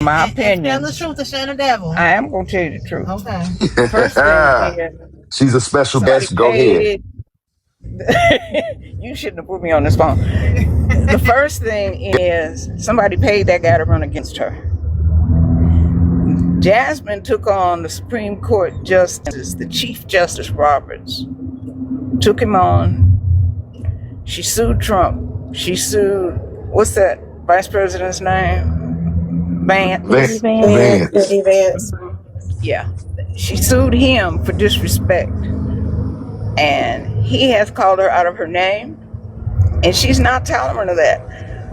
my And tell opinion, the truth to shame the devil. I am going to tell you the truth. Okay. First thing is, She's a special somebody guest. Go ahead. paid. You shouldn't have put me on this phone. The first thing is somebody paid that guy to run against her. Jasmine took on the Supreme Court Justice, the Chief Justice Roberts, took him on. She sued Trump. She sued, what's that vice president's name? Vance. Vance. Yeah. She sued him for disrespect. And he has called her out of her name. And she's not tolerant of that.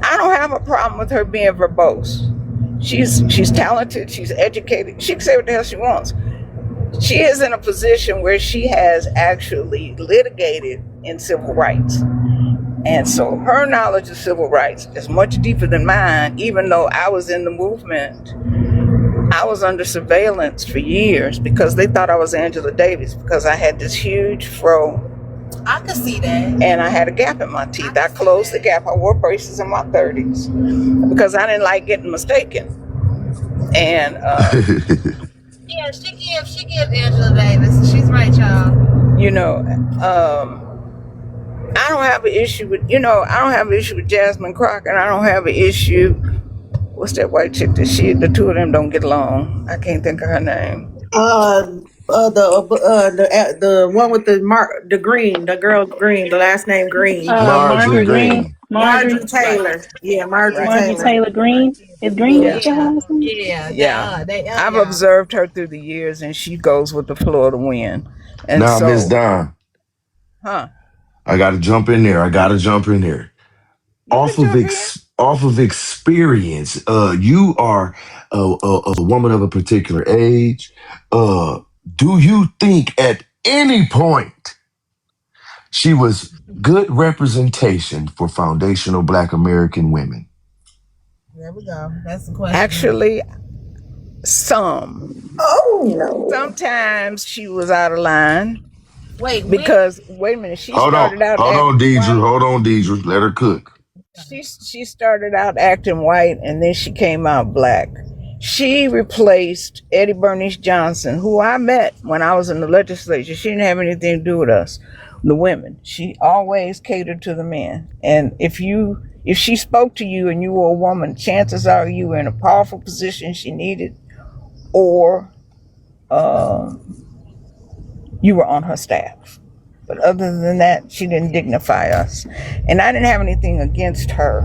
I don't have a problem with her being verbose. She's talented. She's educated. She can say what the hell she wants. She is in a position where she has actually litigated in civil rights. And so her knowledge of civil rights is much deeper than mine, even though I was in the movement. I was under surveillance for years because they thought I was Angela Davis because I had this huge fro. I could see that. And I had a gap in my teeth. I closed the gap. I wore braces in my 30s because I didn't like getting mistaken. And yeah, she gives Angela Davis. She's right, y'all. You know, I don't have an issue with, I don't have an issue with Jasmine Crockett. I don't have an issue. What's that white chick that the two of them don't get along? I can't think of her name. The one with the green, the girl green, the last name Green. Marjorie Green. Marjorie Taylor. Yeah, Marjorie Taylor Green. Is Green Yeah. your husband? Yeah. I've observed her through the years, and she goes with the flow of the wind. And Now, so, Miss Don, huh? I got to jump in there. Off of experience, you are a woman of a particular age. Do you think at any point she was good representation for foundational Black American women? There we go. That's the question. Actually, some. Oh no. Sometimes she was out of line. Wait a minute. Hold on, Deidre. Let her cook. She started out acting white, and then she came out black. She replaced Eddie Bernice Johnson, who I met when I was in the legislature. She didn't have anything to do with us, the women. She always catered to the men. And if she spoke to you and you were a woman, chances are you were in a powerful position she needed, or you were on her staff. But other than that, she didn't dignify us. And I didn't have anything against her.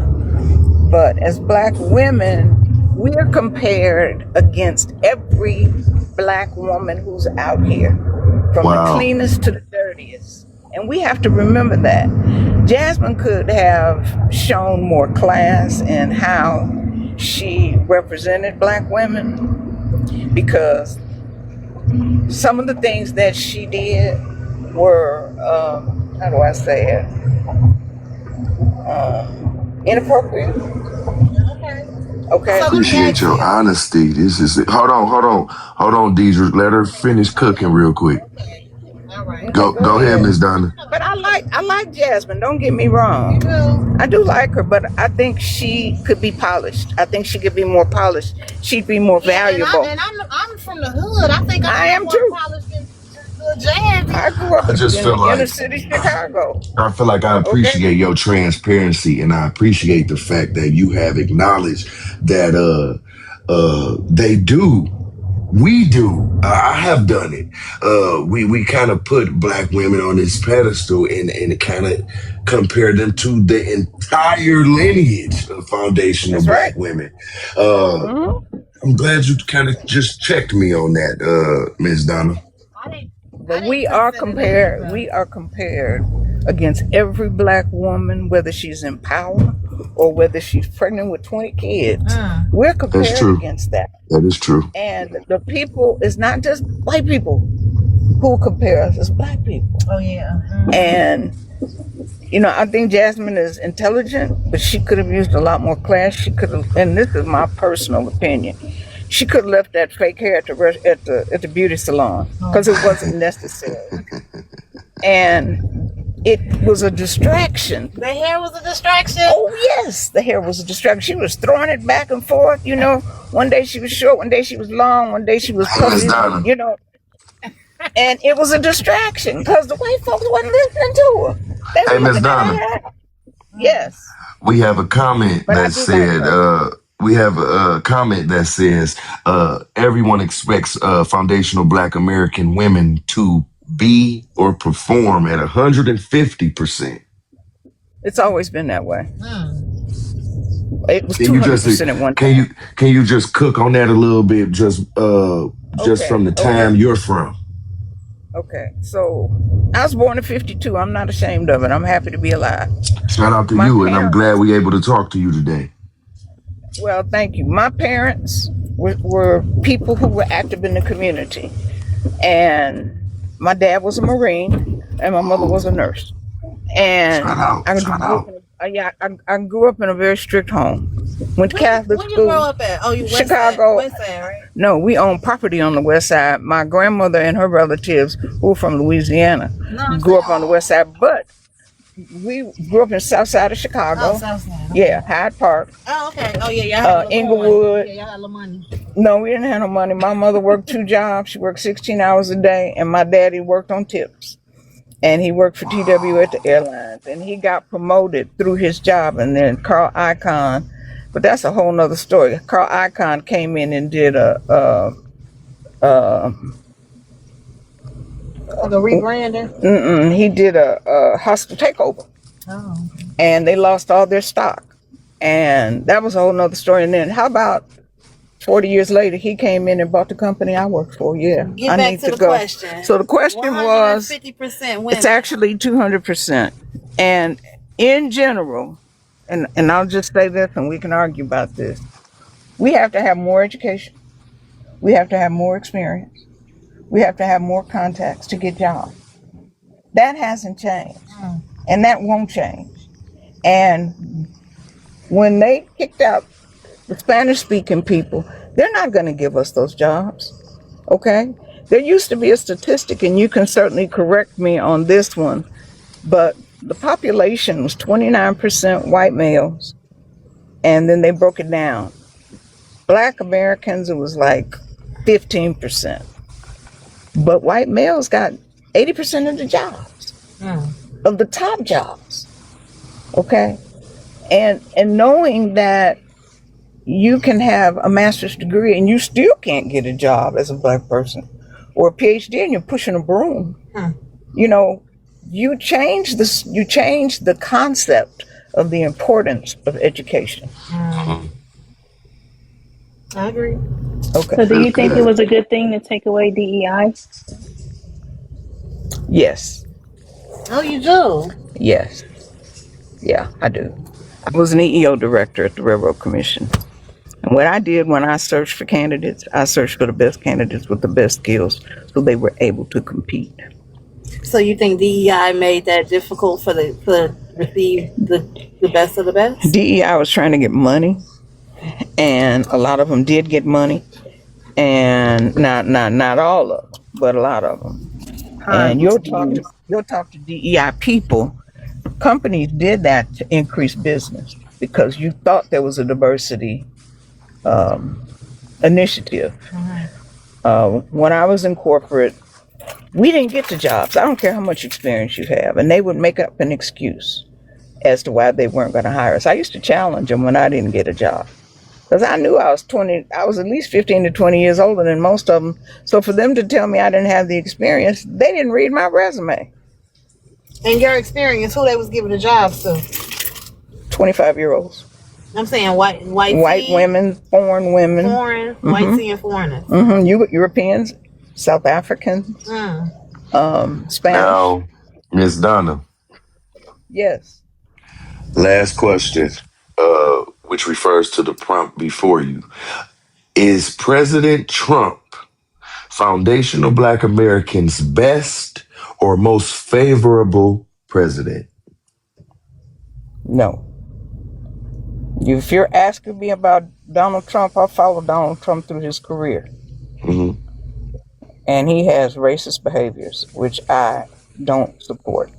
But as Black women, we're compared against every Black woman who's out here, from the cleanest to the dirtiest. And we have to remember that. Jasmine could have shown more class in how she represented Black women, because some of the things that she did were, how do I say it, inappropriate. Okay. Appreciate your honesty. This is it. Hold on, Deidre. Let her finish cooking real quick. All right. Go ahead, Miss Donna. But I like Jasmine. Don't get me wrong. I do like her, but I think she could be polished. I think she could be more polished. She'd be more valuable. And I'm from the hood. I think I am more too. polished than Jasmine. I grew up in inner city Chicago. I feel like I appreciate your transparency, and I appreciate the fact that you have acknowledged that they do. We do. I have done it. We kind of put Black women on this pedestal and kind of compare them to the entire lineage of foundational Black women. I'm glad you kind of just checked me on that, Ms. Donna. But we are compared against every Black woman, whether she's in power or whether she's pregnant with 20 kids. We're compared against that. That is true. And the people, it's not just white people who compare us, it's Black people. Oh, yeah. And, I think Jasmine is intelligent, but she could have used a lot more class. She could have, and this is my personal opinion, she could have left that fake hair at the beauty salon because it wasn't necessary. And it was a distraction. The hair was a distraction? Oh, yes, the hair was a distraction. She was throwing it back and forth, you know. One day she was short, one day she was long, one day she was Hey, Miss puffy, Donna. you know. And it was a distraction because the white folks wasn't listening to her. They Hey, were Miss looking at her Donna. hair. Yes, We have a comment but I that do like said, her. we have a comment that says, everyone expects foundational Black American women to be or perform at 150%. It's always been that way. It was Can you just 200% at one can time. you just cook on that a little bit, just from the time Okay. you're from? Okay. So I was born in 52. I'm not ashamed of it. I'm happy to be alive. Shout out to My you, and I'm glad parents, we able to talk to you today. well, thank you. My parents were people who were active in the community. And my dad was a Marine and my mother was a nurse. Shout And out, I shout grew up out. I grew up in a very strict home. Went to Catholic Where you grow school. up at? Oh, you Chicago. West Side, right? No, we own property on the west side. My grandmother and her relatives, who were from Louisiana, No, I'm grew saying, up on the west side. But we grew up in the south side of oh, Chicago. Southside. Okay. Yeah, Hyde Park, Oh, okay. Oh, yeah, y'all had a little Inglewood. Yeah, y'all had a little money. No, we didn't have no money. My mother worked 2 jobs. She worked 16 hours a day, and my daddy worked on tips. And he worked for TW at the airlines, and he got promoted through his job. And then Carl Icahn, but that's a whole nother story. Carl Icahn came in and did Like a rebranding? he did a hostile takeover, Oh. and they lost all their stock. And that was a whole nother story. And then how about 40 years later, he came in and bought the company I worked for. Yeah, Get I back need to to the go. question. So the question was, 150% women. it's actually 200%. And in general, and I'll just say this and we can argue about this, we have to have more education. We have to have more experience. We have to have more contacts to get jobs. That hasn't changed. And that won't change. And when they kicked out the Spanish speaking people, they're not going to give us those jobs. Okay? There used to be a statistic, and you can certainly correct me on this one, but the population was 29% white males, and then they broke it down. Black Americans, it was like 15%. But white males got 80% of the jobs, of the top jobs. Okay? And knowing that you can have a master's degree and you still can't get a job as a black person, or a PhD and you're pushing a broom. You know, you change the concept of the importance of education. I agree. Okay. So do you think it was a good thing to take away DEI? Yes. Oh, you do? Yes. Yeah, I do. I was an EEO director at the Railroad Commission. And what I did when I searched for candidates, I searched for the best candidates with the best skills so they were able to compete. So you think DEI made that difficult for receive the best of the best? DEI was trying to get money, and a lot of them did get money, and not all of them, but a lot of them. And you'll talk to DEI people. Companies did that to increase business because you thought there was a diversity initiative. When I was in corporate, we didn't get the jobs. I don't care how much experience you have, and they would make up an excuse as to why they weren't going to hire us. I used to challenge them when I didn't get a job because I knew I was at least 15 to 20 years older than most of them. So for them to tell me I didn't have the experience, they didn't read my resume. In your experience, who they was giving the jobs to? 25-year-olds. I'm saying white women, foreign women, white tea and foreigners. Europeans, South Africans, Spanish. Now, Miss Donna, Yes. last question, which refers to the prompt before you. Is President Trump foundational Black Americans' best or most favorable president? No. If you're asking me about Donald Trump, I followed Donald Trump through his career. Mm-hmm. And he has racist behaviors, which I don't support.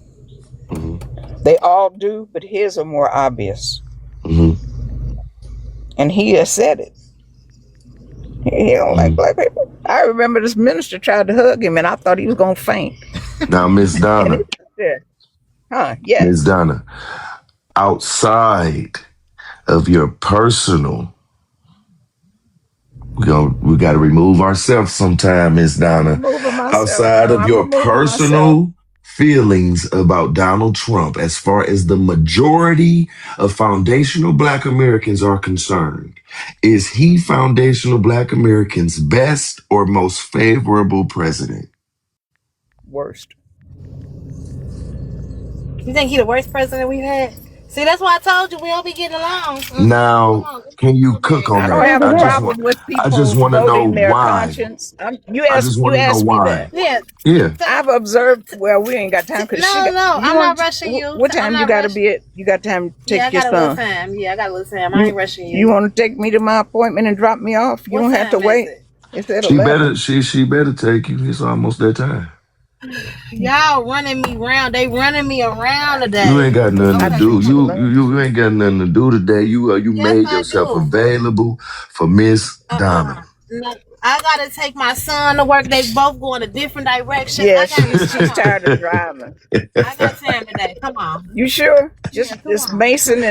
Hmm. They all do, but his are more obvious. Hmm. And he has said it. He don't like Hmm. black people. I remember this minister tried to hug him, and I thought he was gonna faint. Now, Miss And he Donna, said, "Huh? Miss Yes, Donna, outside of your personal, we got to remove ourselves sometime, Miss I'm Donna. removing myself. Outside No, of I'm your removing myself. personal feelings about Donald Trump, as far as the majority of foundational Black Americans are concerned, is he foundational Black Americans' best or most favorable president? Worst. You think he the worst president we've had? See, that's why I told you we don't be getting along. Come Now, on, let's can you go there. cook on I don't that? have Over a there. problem with I just people want to know voting their why. conscience. I just want You to know asked me that. why. Yeah. Yeah. I've observed. Well, we ain't got time because she No, got. no, You I'm not want? rushing you. What I'm time you not got to rushing. be at? You got time to Yeah, I take your got a little son. time. Yeah, I got a little time. I You ain't rushing you you. want to take me to my appointment and drop me off? You What don't have to time is wait. it? It's at She better 11. she better take you. It's almost that time. Y'all running me round. They running me around You today. ain't got nothing to I Okay. do do. for You lunch. ain't got nothing to do today. You Yes, made I yourself do. available for Miss Donna. No, I gotta take my son to work. They both going a different direction. Yeah, I got come she's on. tired of driving. I got time today. Come on. You sure? Yeah, come Just on. Mason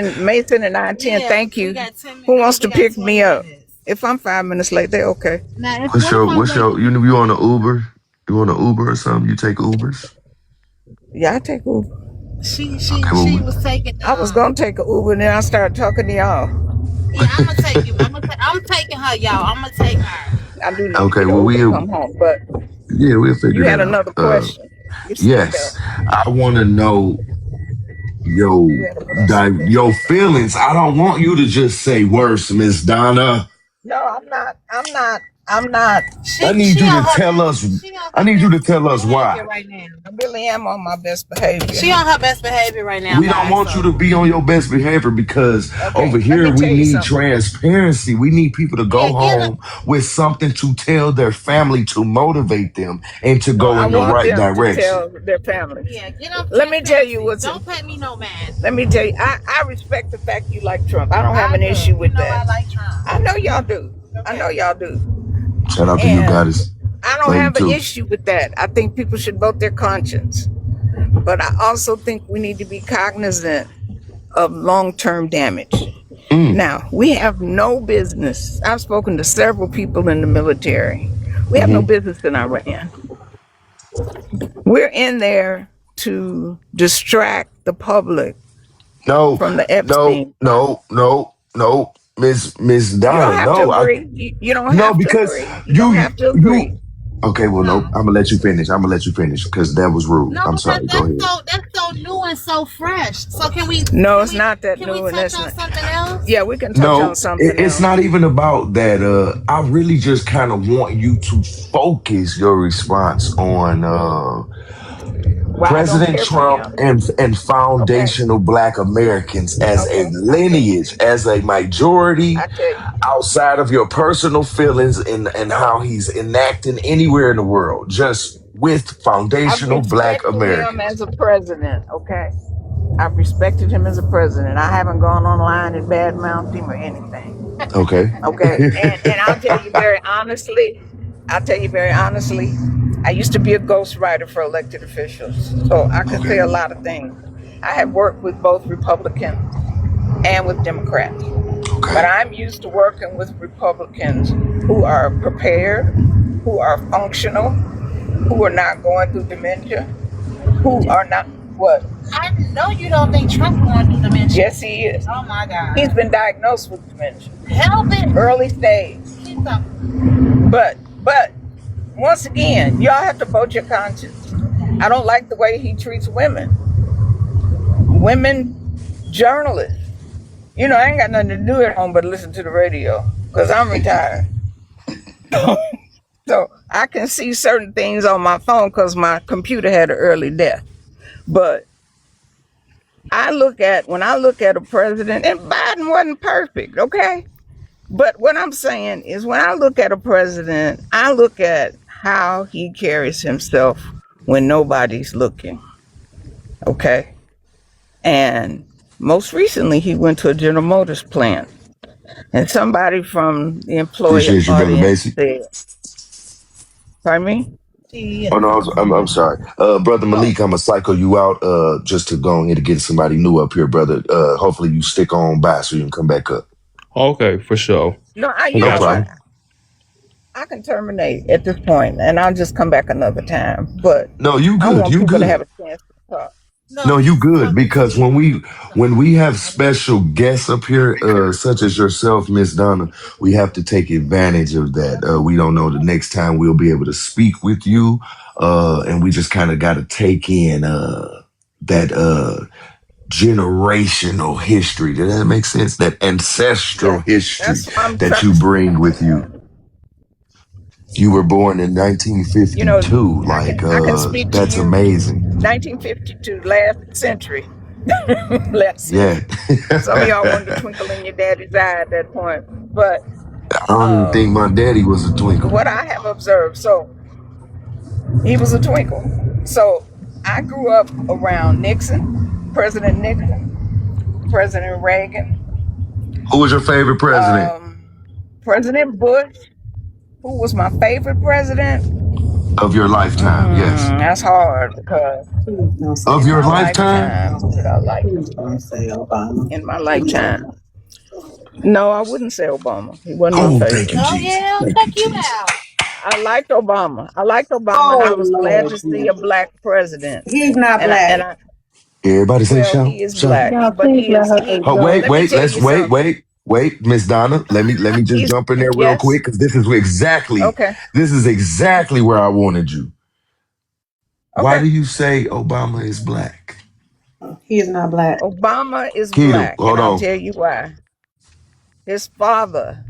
and I-10. Yeah, Thank we you. got 10 Who minutes. wants We to got pick 20 me up? minutes. If I'm 5 minutes late, they're okay. Now, what if I'm What's late? your you on an Uber? You on an Uber or something? You take Ubers? Yeah, I take Uber. Okay, well She was taking I was gonna take an Uber and then I started talking to y'all. yeah, I'm gonna take you. I'm taking her, y'all. I'm gonna take her. I do need to okay, get an well Uber to come home. But we'll figure you had that out. another question. You said Yes, I want to know you had what I said. your feelings. I don't want you to just say worse, Miss Donna. No, I'm not. I'm not. I She need she you to on her tell us. she on I her need you to best tell us behavior why. right now. I really am on my best behavior. She on her best behavior right now, We don't guys. want you So to be on your best behavior because over Okay, let here me we tell you need something. transparency. We need people to yeah, go get her. home with something to tell their family to motivate them and to No, go I in the want right them to direction. tell their families. Yeah, get them Let me tell you transparency. what's. Don't pay me no man. Let me tell you. I respect the fact you like Trump. I don't have I an do. issue You with know I that. like Trump. I know y'all do. I know Okay. y'all do. Shout out to you, And Goddess. I don't Love you have an too. issue with that. I think people should vote their conscience. But I also think we need to be cognizant of long term damage. Mm, Now, we have no business. I've spoken to several people in the military. We have no hmm. business in Iran. We're in there to distract the public No, from the no, Epstein file. no, no, no, Miss You don't Donna. have to No, I agree. You don't no have to because agree. You don't have to you. agree. Okay, well, no, No. I'm gonna let you finish. I'm gonna let you finish because that was rude. No, I'm because sorry. Go ahead. that's so new and so fresh. So No, it's not that can we new and touch that's on not. something else? Yeah, we can touch on No, something it's else. not even about that. I really just kind of want you to focus your response on Why I don't President care for Trump him. and Okay. foundational Black Americans as a Okay. I tell you. lineage, as a majority I tell you. outside of your personal feelings and No. how he's enacting anywhere in the world, just with I've foundational Black respected him Americans. as a president. Okay. I've respected him as a president. I haven't gone online and badmouthed him or anything. Okay. Okay. And I'll tell you very honestly, I used to be a ghostwriter for elected officials. So I could say Okay. a lot of things. I have worked with both Republicans and with Democrats. But Okay. I'm used to working with Republicans who are prepared, who are functional, who are not going through dementia, who are not what? I know you don't think Trump going through dementia. Yes, he is. Oh my God. He's been diagnosed with dementia, Help it. early stage. Keep talking. But once again, y'all have to vote your conscience. I don't like the way he treats women journalists. You know, I ain't got nothing to do at home but listen to the radio because I'm retired. So I can see certain things on my phone because my computer had an early death. But when I look at a president, and Biden wasn't perfect, okay? But what I'm saying is when I look at a president, I look at how he carries himself when nobody's looking, okay? And most recently, he went to a General Motors plant. And somebody from the employee Appreciate you, brother audience Macy. said, pardon me? Oh no, I'm sorry, brother Oh, Malik. I'm gonna cycle you out, just to go ahead and get somebody new up here, brother. Hopefully you stick on by so you can come back up. Okay, for sure. no, We you No know got you. what? problem. I can terminate at this point and I'll just come back another time. But No, you I good. want You people to have good. a chance to talk. No, you good because when we have special guests up here, such as yourself, Miss Donna, we have to take advantage of that. We don't know the next time we'll be able to speak with you, and we just kind of got to take in that generational history. Does that make sense? That ancestral Yeah, history that's why I'm that trying. you bring with you. You were born in You know, 1952. Like, I can speak to that's you amazing. 1952, last century. Last Yeah. century. Some of y'all wanted to twinkle in your daddy's eye at that point. But I don't even think my daddy was a twinkle. what I have observed, so he was a twinkle. So I grew up around Nixon, President Reagan, Who was your favorite president um, President Bush. Who was my favorite president? of your lifetime? Yes. That's hard because He was gonna say Of in your my lifetime? lifetime, who did I like he the was gonna most? say Obama. In my lifetime. No, I wouldn't say Obama. He wasn't my Oh, thank favorite. you, Jesus. Thank you, Jesus. I liked Obama. I liked Obama, and I Oh was glad Lord to see a Jesus. black president. He's not And black. I, Everybody say well, shout, he is shout. black, Y'all, but please he let is her he. Oh, go. wait, Let me wait. tell Let's you something. wait, Miss Donna. Let me just He's jump in there real yes, quick because okay, this is exactly where I wanted you. Why okay. do you say Obama is black? He is not black. Obama is Keto, black, and hold I'll on. tell you why. His father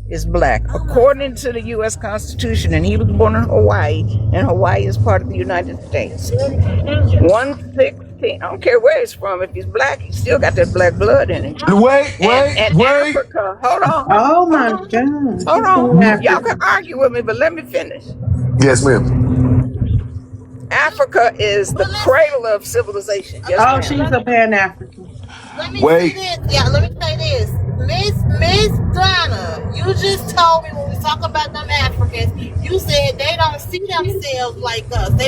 is black, according to the U.S. Constitution, and he was born in Hawaii, and Hawaii is part of the United States. 116. I don't care where he's from. If he's black, he's still got that black blood in him. And Wait. Africa, hold on, Oh hold my on, God. hold He's from on. Y'all Africa. can argue with me, but let me finish. Yes, ma'am. Africa is the cradle of civilization. Yes, Oh, ma'am. she's a Pan African. Wait.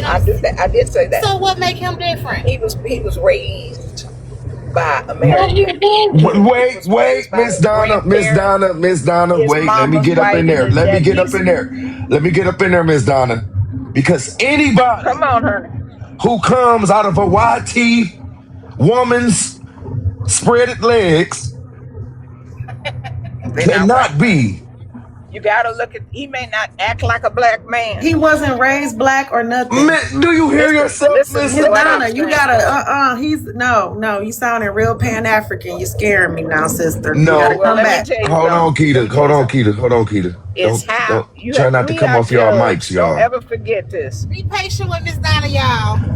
I do that. I did say that. He was raised by Americans. He was raised by Miss his Donna, grandparents. Miss Donna, His wait, let me mama's get up in white and there. his Let me get up daddy's. in there. Let me get up in there, Miss Donna. Because anybody Come on, honey. who comes out of a YT woman's spreaded legs They're not cannot white, honey. be. You gotta look at. He may not act like a black man. He wasn't raised black or nothing. Do you hear Listen, yourself, listen Miss to Miss what Donna? I'm Donna, you saying, gotta though. he's no, you sounding real Pan African. You're scaring me now, sister. You Oh gotta No. well, come let me back. tell you Hold on, something. Let Keita. me tell you something. Hold on, Keita. It's how Don't you try have. not to We come are off y'all mics, judged. Don't y'all. ever forget this.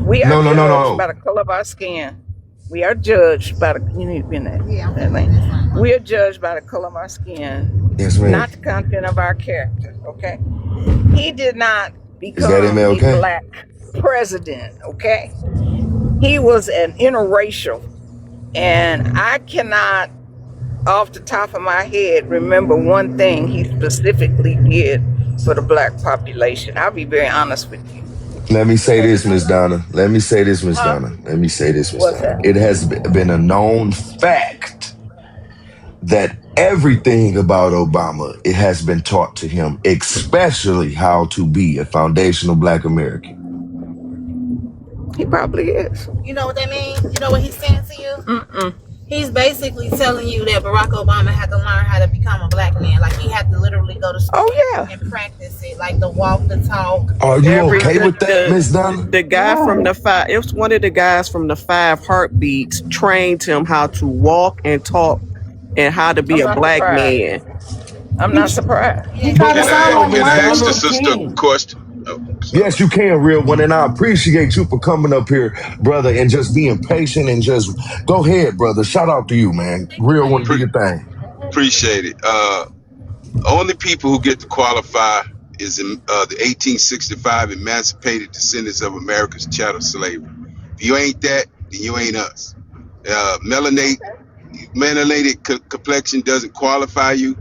We are No, no, no, judged by no. the color of our skin. We are judged by the. You need to be in that. We are judged by the color of our skin, Yes, ma'am. not the content of our character. Okay. He did not Is that become a MLK? black president. Okay. He was an interracial, and I cannot, off the top of my head, remember one thing he specifically did for the black population. I'll be very honest with you. Let me say Because this, if Miss you, Donna. huh? What's that? It has been a known fact that everything about Obama, it has been taught to him, especially how to be a foundational Black American. He probably is. Mm-mm. Oh yeah. Are you Every okay with that, The Miss Donna? the guy from Right. the five, it was one of the guys from the Five Heartbeats trained him how to walk and talk and how to be I'm a not black surprised. man. I'm He not surprised. he kind of Can sound I So, like can Miss I Martin ask the Donna, Luther sister a King. question? Oh, yes, sorry. you can, real one. And I appreciate you for coming up here, brother, and just being patient and just go ahead, brother. Shout out to you, man. Real one, do Pre- your thing. Appreciate it. Only people who get to qualify is in the 1865 emancipated descendants of America's chattel slavery. If you ain't that, then you ain't us. Melanate Okay. melanated complexion doesn't qualify you.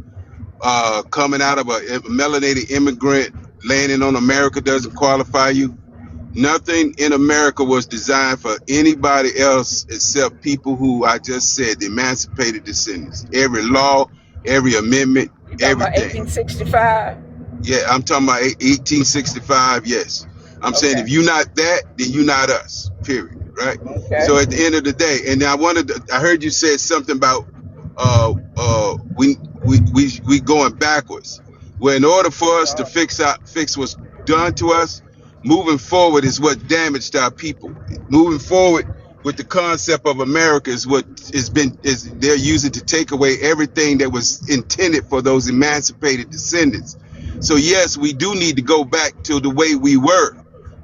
Coming out of a melanated immigrant landing on America doesn't qualify you. Nothing in America was designed for anybody else except people who I just said, the emancipated descendants. Every law, every amendment, You talking about everything. 1865? Yeah, I'm talking about 1865. Yes, I'm saying Okay. if you're not that, then you're not us. Period. Right. Okay. So at the end of the day, and I wanted, I heard you said something about we going backwards. Well, in order for us to Uh, fix what's done to us, moving forward is what damaged our people. Moving forward with the concept of America is what is they're using to take away everything that was intended for those emancipated descendants. So yes, we do need to go back to the way we were,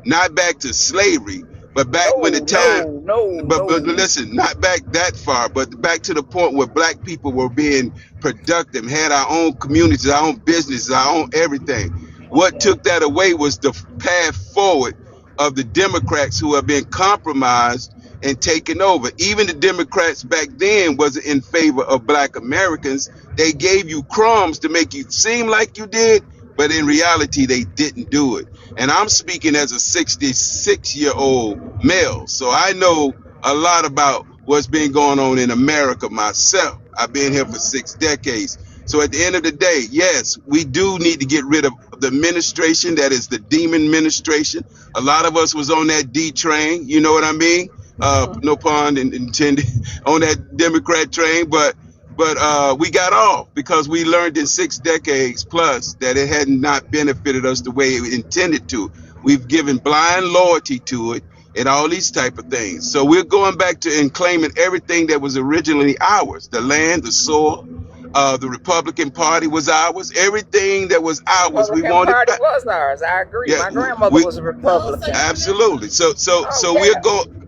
not back to slavery, but back when the no, time. no, no, But no. listen, not back that far, but back to the point where black people were being productive, had our own communities, our own businesses, our own everything. What Okay. took that away was the path forward of the Democrats who have been compromised and taken over. Even the Democrats back then wasn't in favor of black Americans. They gave you crumbs to make you seem like you did, but in reality, they didn't do it. And I'm speaking as a 66-year-old male, so I know a lot about what's been going on in America myself. I've been here for 6 decades. So at the end of the day, yes, we do need to get rid of the administration that is the demon administration. A lot of us was on that D train, you know what I mean? No pun intended on that Democrat train, but we got off because we learned in 6 decades plus that it had not benefited us the way it intended to. We've given blind loyalty to it and all these type of things. So we're going back to and claiming everything that was originally ours: the land, the soil. The Republican Party was ours. Everything that was ours, we Republican wanted Party back. was ours. I agree. Yeah, My grandmother we was a Republican. absolutely. So so Oh so yeah.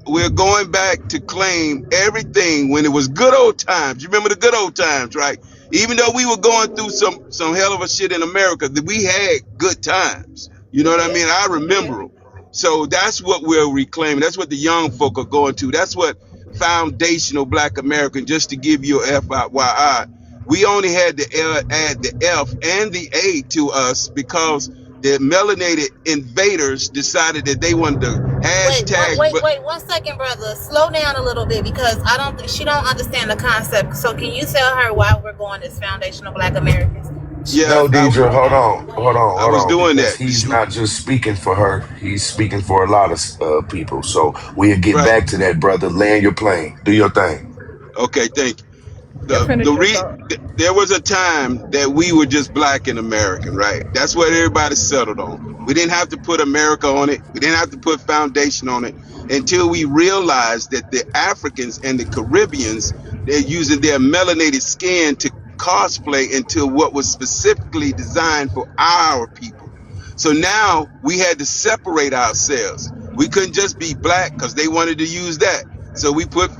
we're going back to claim everything when it was good old times. You remember the good old times, right? Even though we were going through some hell of a shit in America, that we had good times. You know We what I did. mean? I We did. remember them. So that's what we're reclaiming. That's what the young folk are going to. That's what foundational Black American. Just to give you a FYI, we only had to add the F and the A to us because the melanated invaders decided that they wanted to hashtag. Wait, 1 second, brother. Slow down a little bit because I don't think she don't understand the concept. So can you tell her why we're going as foundational Black Americans? Yeah, No, Deidre, I was doing because that. he's not just speaking for her. He's speaking for a lot of people. So we'll get Right. back to that, brother. Land your plane. Do your thing. Okay. Thank you. Yeah, finish your thought. There was a time that we were just black and American, right? That's what everybody settled on. We didn't have to put America on it. We didn't have to put foundation on it until we realized that the Africans and the Caribbeans, they're using their melanated skin to cosplay into what was specifically designed for our people. So now we had to separate ourselves. We couldn't just be black because they wanted to use that. So we put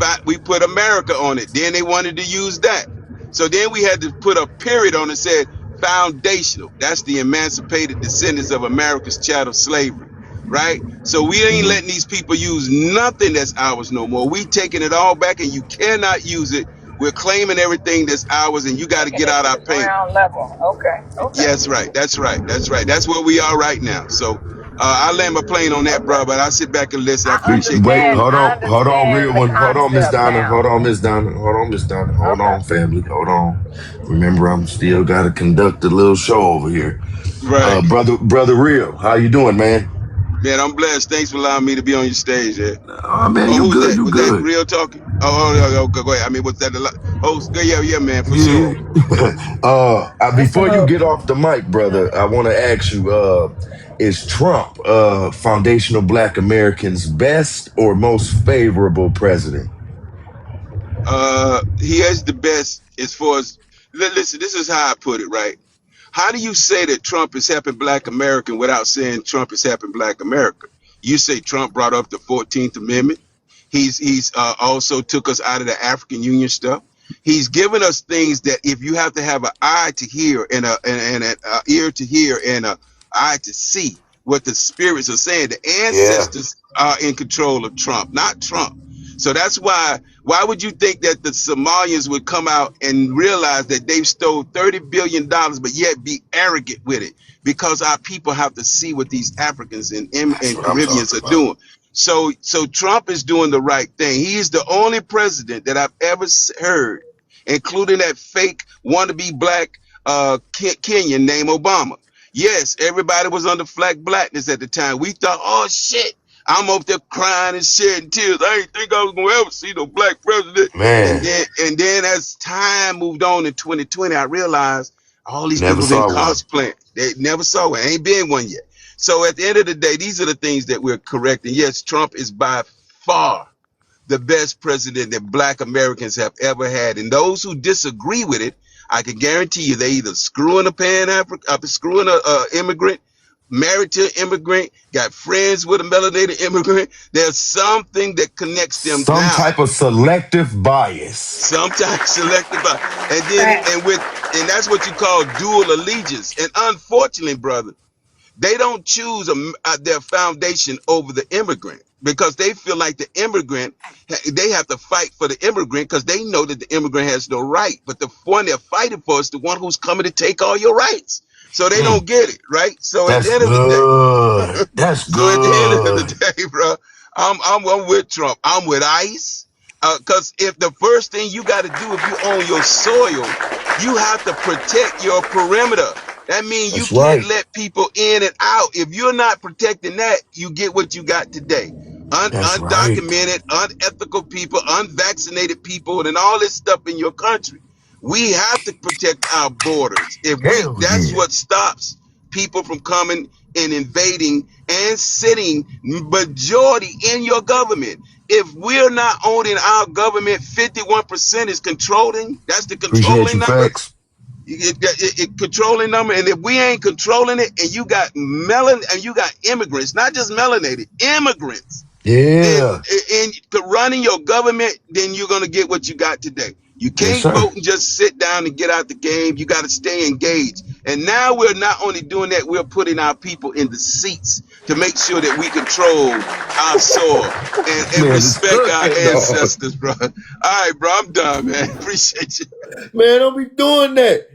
America on it. Then they wanted to use that. So then we had to put a period on it, said foundational. That's the emancipated descendants of America's chattel slavery, right? So we ain't Hmm. letting these people use nothing that's ours no more. We taking it all back, and you cannot use it. We're claiming everything that's ours, and you got to Taking get it out to our the pain. ground level. Okay. Okay. Yes, right. That's right. That's right. That's where we are right now. So I land my plane on that, bro. Okay. But I sit back and listen. I I appreciate the Wait, understand. room. I hold on, understand real the one. Hold on, Miss concept Donna. now. Hold on, Miss Donna. Hold on, Miss Donna. Hold Okay. on, family. Hold on. Remember, I'm still got to conduct a little show over here. Right, Brother Real, how you doing, man? man. I'm blessed. Thanks for allowing me to be on your stage. Yeah. Oh, man, Oh, you who's good, that? you Was that good. real talking? Go ahead. I mean, was that the host? Yeah, yeah, man, for Yeah. sure. That's the Before you get host. off the mic, brother, I want to ask you, is Trump, foundational Black Americans' best or most favorable president? He has the best as far as. Listen, this is how I put it. Right. How do you say that Trump is helping Black American without saying Trump is helping Black America? You say Trump brought up the 14th Amendment. He's also took us out of the African Union stuff. He's given us things that if you have to have an eye to hear and an ear to hear and an eye to see what the spirits are saying, the Yeah. ancestors are in control of Trump, not Trump. So that's why would you think that the Somalians would come out and realize that they've stole $30 billion, but yet be arrogant with it? Because our people have to see what these Africans That's and what I'm Caribbeans talking are about. doing. So Trump is doing the right thing. He is the only president that I've ever heard, including that fake wannabe black Kenyan named Obama. Yes, everybody was under blackness at the time. We thought, oh shit, I'm up there crying and shedding tears. I didn't think I was gonna ever see no black president. And Man, then as time moved on in 2020, I realized all these never people been saw one. cosplaying. They never saw one. Ain't been one yet. So at the end of the day, these are the things that we're correcting. Yes, Trump is by far the best president that black Americans have ever had. And those who disagree with it, I can guarantee you they either screwing a screwing a immigrant, married to an immigrant, got friends with a melanated immigrant. There's something that connects them Some now. type of selective bias. Sometimes selective, and then Facts. and that's what you call dual allegiance. And unfortunately, brother, they don't choose their foundation over the immigrant because they feel like the immigrant, they have to fight for the immigrant because they know that the immigrant has no right. But the one they're fighting for is the one who's coming to take all your rights. So they don't Mm, get it, right? So at the that's end of the day, good. That's so at the end of the good. day, bro, I'm with Trump. I'm with ICE. Because if the first thing you got to do if you own your soil, you have to protect your perimeter. That means you That's can't right. let people in and out. If you're not protecting that, you get what you got today. That's right. Undocumented, unethical people, unvaccinated people, and all this stuff in your country. We have to protect our borders. Hell That's yeah. what stops people from coming and invading and sitting majority in your government. If we're not owning our government, 51% is controlling. That's the Appreciate controlling you, number. facts. Controlling number, and if we ain't controlling it, and you got immigrants, not just melanated immigrants, Yeah. in running your government, then you're gonna get what you got today. You Yes, can't sir. vote and just sit down and get out the game. You got to stay engaged. And now we're not only doing that, we're putting our people in the seats to make sure that we control our soil and Man, it's respect our cooking, dog. ancestors, bro. All right, bro, I'm done, man. Appreciate you. Man, don't be doing that.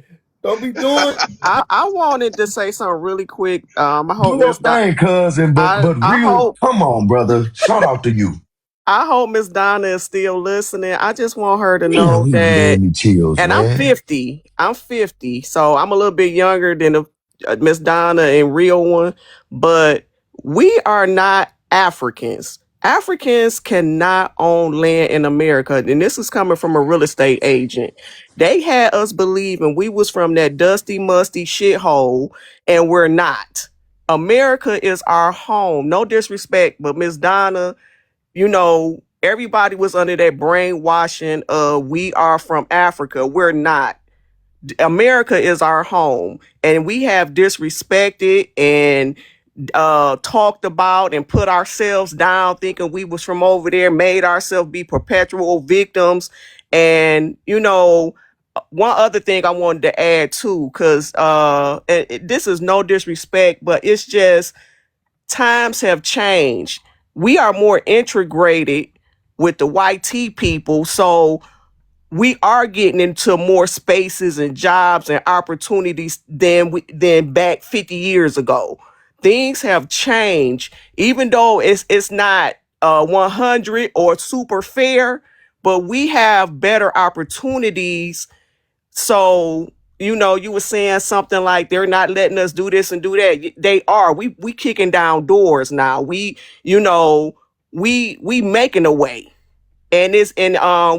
Don't be doing. I wanted to say something really quick. I Do hope your Miss Don. thing, cousin. But I real, hope come on, brother. Shout out to you. I hope Miss Donna is still listening. I just want her to Damn, know he gave that. me chills, And I'm man. 50. I'm 50. So I'm a little bit younger than Miss Donna and real one. But we are not Africans. Africans cannot own land in America. And this is coming from a real estate agent. They had us believing we was from that dusty, musty shithole, and we're not. America is our home. No disrespect, but Miss Donna, everybody was under that brainwashing of we are from Africa. We're not. America is our home. And we have disrespected and talked about and put ourselves down thinking we was from over there, made ourselves be perpetual victims. And, one other thing I wanted to add too, because this is no disrespect, but it's just times have changed. We are more integrated with the white tea people, so we are getting into more spaces and jobs and opportunities than back 50 years ago. Things have changed, even though it's not 100 or super fair, but we have better opportunities. So, you were saying something like they're not letting us do this and do that. They are. We kicking down doors now. You know, we making a way. And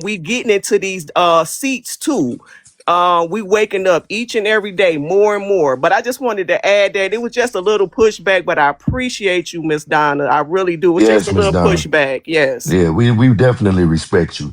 we getting into these seats too. We waking up each and every day more and more. But I just wanted to add that it was just a little pushback, but I appreciate you, Miss Donna. I really do. It's just Yes, a Miss little Donna. pushback. Yes. Yeah, we definitely respect you.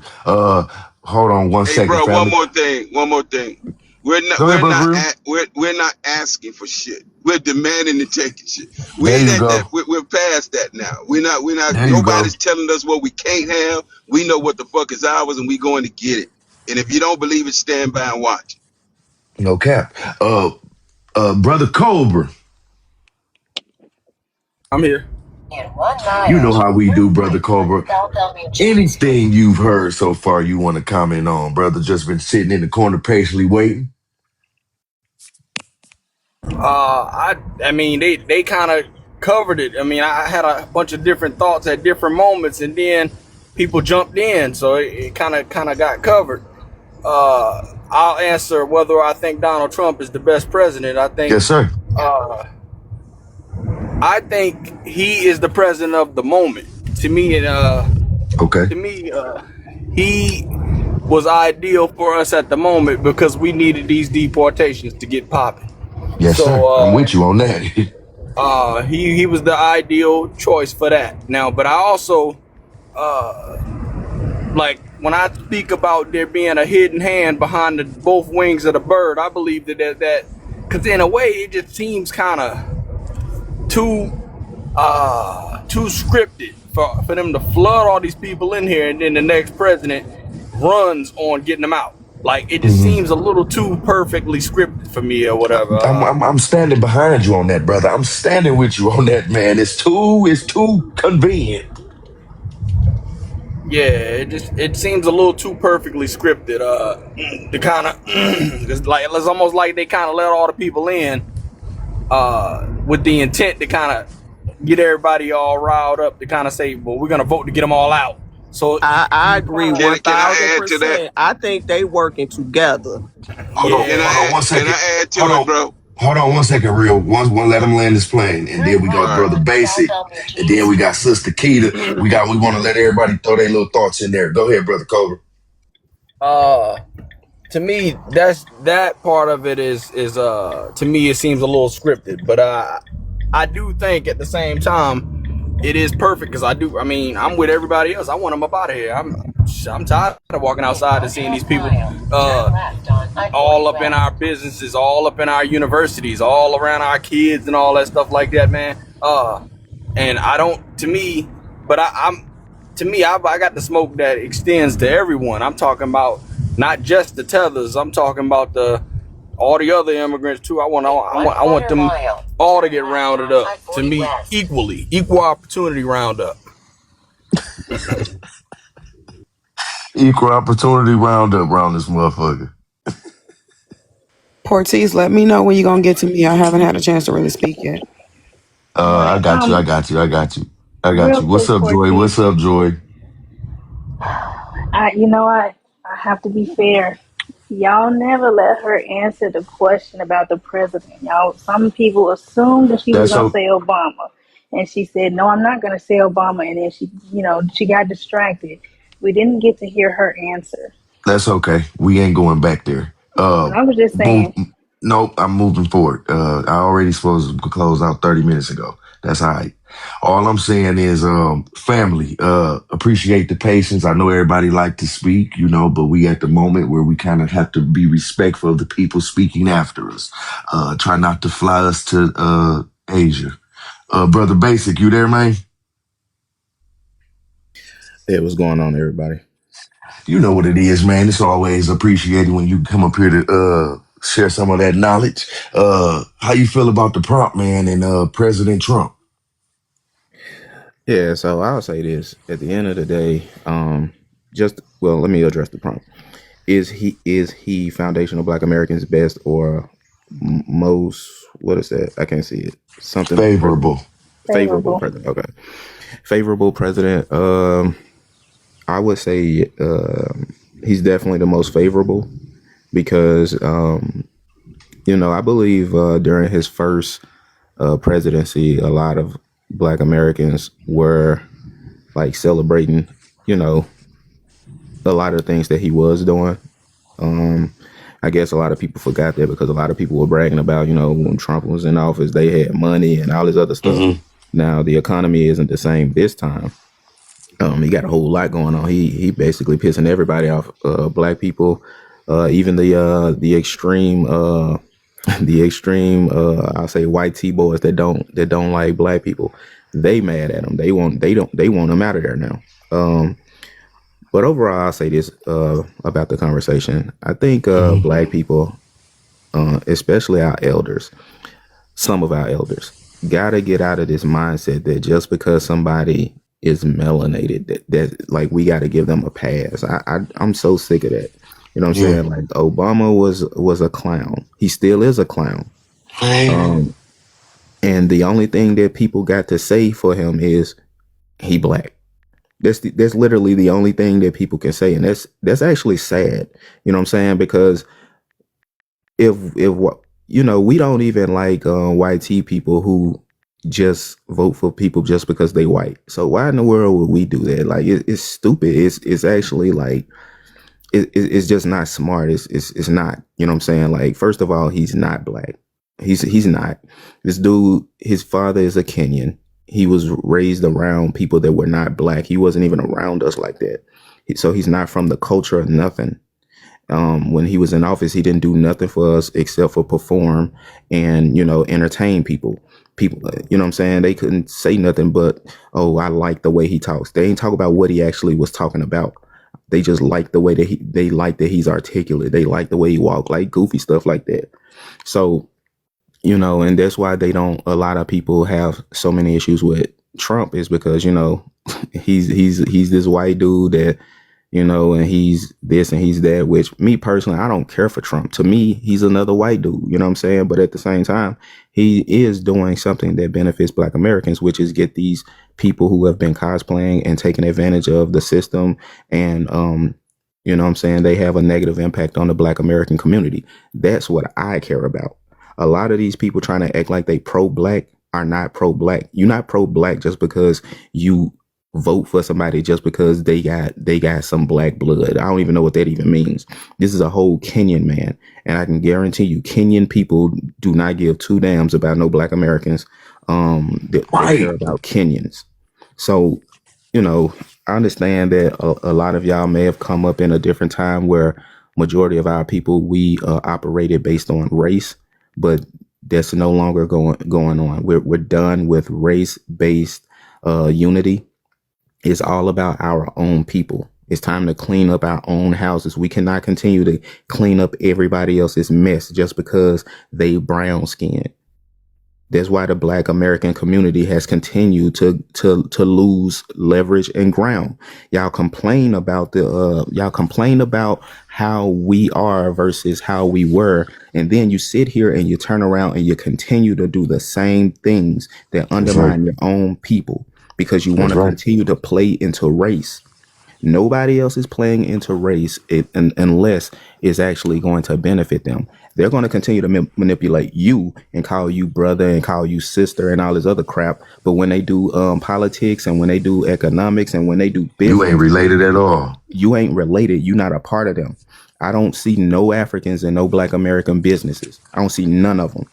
Hold on one Hey, second, bro, one family. more thing. One more thing. We're not Go ahead, we're brother. not Real. at, we're not asking for shit. We're demanding and taking shit. We There ain't you at that. go. We're past that now. We're not. There you go. Nobody's telling us what we can't have. We know what the fuck is ours, and we going to get it. And if you don't believe it, stand by and watch. No cap. Brother Cobra. I'm here. You know how we do, Brother Cobra. Anything you've heard so far you want to comment on, brother? Just been sitting in the corner patiently waiting. I mean, they kind of covered it. I mean, I had a bunch of different thoughts at different moments, and then people jumped in, so it kind of got covered. I'll answer whether I think Donald Trump is the best president. Yes, sir. I think he is the president of the moment. To me, Okay. he was ideal for us at the moment because we needed these deportations to get popping. Yes, So, sir. I'm with you on that. he was the ideal choice for that. Now, but I also like when I speak about there being a hidden hand behind both wings of the bird. I believe that because in a way it just seems kind of too scripted for them to flood all these people in here, and then the next president runs on getting them out. Like it just seems a little too perfectly scripted for me or whatever. I'm standing behind you on that, brother. I'm standing with you on that, man. It's too convenient. Yeah, it seems a little too perfectly scripted. To kind of it's almost like they kind of let all the people in with the intent to kind of get everybody all riled up to kind of say, well, we're gonna vote to get them all out. So I agree Can I add to that? 1000%. I think they working together. Hold on one Can second. I add to it, bro? Hold on 1 second, real. One, let him land his plane, and then we All got right. Brother Basic, and then we got Sister Keita. We want to let everybody throw their little thoughts in there. Go ahead, Brother Cobra. to me, that part of it is to me it seems a little scripted, but I do think at the same time it is perfect because I mean I'm with everybody else. I want them up out of here. I'm tired of walking outside and seeing these people all up in our businesses, all up in our universities, all around our kids and all that stuff like that, man. And I don't, to me, but I got the smoke that extends to everyone. I'm talking about not just the tethers. I'm talking about all the other immigrants too. I want them all to get rounded up. To me, equal opportunity roundup. Equal opportunity roundup around this motherfucker. Portiz, let me know when you're gonna get to me. I haven't had a chance to really speak yet. I Right. got you. Real What's quick, up, Joy? Cortez. What's up, Joy? I have to be fair. Y'all never let her answer the question about the president. Y'all, some people assumed that she was That's gonna so. say Obama, and she said, "No, I'm not gonna say Obama." And then she got distracted. We didn't get to hear her answer. That's okay. We ain't going back there. And I was just Move. saying, Nope. I'm moving forward. I already supposed to close out 30 minutes ago. That's all right. All I'm saying is, family, appreciate the patience. I know everybody like to speak, but we at the moment where we kind of have to be respectful of the people speaking after us. Try not to fly us to, Asia. Brother Basic, you there, man? Hey, what's going on, everybody? You know what it is, man. It's always appreciated when you come up here to share some of that knowledge. How you feel about the prompt, man, and President Trump? Yeah, so I'll say this. At the end of the day, let me address the prompt. Is he foundational Black Americans best or most, what is that? I can't see it. Something Favorable. favorable favorable. president. Okay. Favorable president. I would say he's definitely the most favorable because I believe during his first presidency, a lot of Black Americans were like celebrating, a lot of things that he was doing. I guess a lot of people forgot that because a lot of people were bragging about, when Trump was in office, they had money and all this other stuff. Now the economy isn't the same this time. He got a whole lot going on. He basically pissing everybody off. Black people, even the extreme I'll say white T boys that don't like Black people. They mad at him. They want him out of there now. But overall, I'll say this about the conversation. I think Black people, especially our elders, some of our elders, gotta get out of this mindset that just because somebody is melanated, that like we gotta give them a pass. I'm so sick of that. You know what I'm Yeah, saying? Like Obama was a clown. He still is a clown. man. Um, and the only thing that people got to say for him is he black. That's literally the only thing that people can say, and that's actually sad. You know what I'm saying? Because if what you know, we don't even like white tea people who just vote for people just because they white. So why in the world would we do that? Like it's stupid. It's actually like it's just not smart. It's not. You know what I'm saying? Like first of all, he's not black. He's not. This dude, his father is a Kenyan. He was raised around people that were not black. He wasn't even around us like that. So he's not from the culture of nothing. When he was in office, he didn't do nothing for us except for perform and, you know, entertain people. People, you know what I'm saying? They couldn't say nothing but, oh, I like the way he talks. They ain't talk about what he actually was talking about. They just like the way that they like that he's articulate. They like the way he walk, like goofy stuff like that. So, you know, and that's why a lot of people have so many issues with Trump is because, you know, he's this white dude that, you know, and he's this and he's that, which me personally, I don't care for Trump. To me, he's another white dude, you know what I'm saying? But at the same time, he is doing something that benefits Black Americans, which is get these people who have been cosplaying and taking advantage of the system. And, you know what I'm saying? They have a negative impact on the Black American community. That's what I care about. A lot of these people trying to act like they pro-Black are not pro-Black. You're not pro-Black just because you vote for somebody just because they got some black blood. I don't even know what that even means. This is a whole Kenyan man, and I can guarantee you, Kenyan people do not give two damns about no Black Americans. They care Right. about Kenyans. So, you know, I understand that a lot of y'all may have come up in a different time where majority of our people we operated based on race, but that's no longer going on. We're done with race based unity. It's all about our own people. It's time to clean up our own houses. We cannot continue to clean up everybody else's mess just because they brown skinned. That's why the Black American community has continued to lose leverage and ground. Y'all complain about how we are versus how we were, and then you sit here and you turn around and you continue to do the same things that That's right. undermine your own people because you want That's to right. continue to play into race. Nobody else is playing into race unless it's actually going to benefit them. They're going to continue to manipulate you and call you brother and call you sister and all this other crap. But when they do politics and when they do economics and when they do You ain't business, related at all. you ain't related. You're not a part of them. I don't see no Africans and no Black American businesses. I don't see none of them.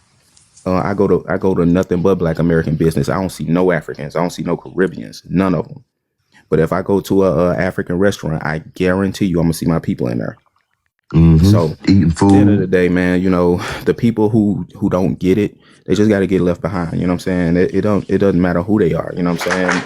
I go to nothing but Black American business. I don't see no Africans. I don't see no Caribbeans. None of them. But if I go to a African restaurant, I guarantee you I'm gonna see my people in there. So Eating at the end of the food. day, man, you know, the people who don't get it, they just got to get left behind. You know what I'm saying? It doesn't matter who they are. You know what I'm saying?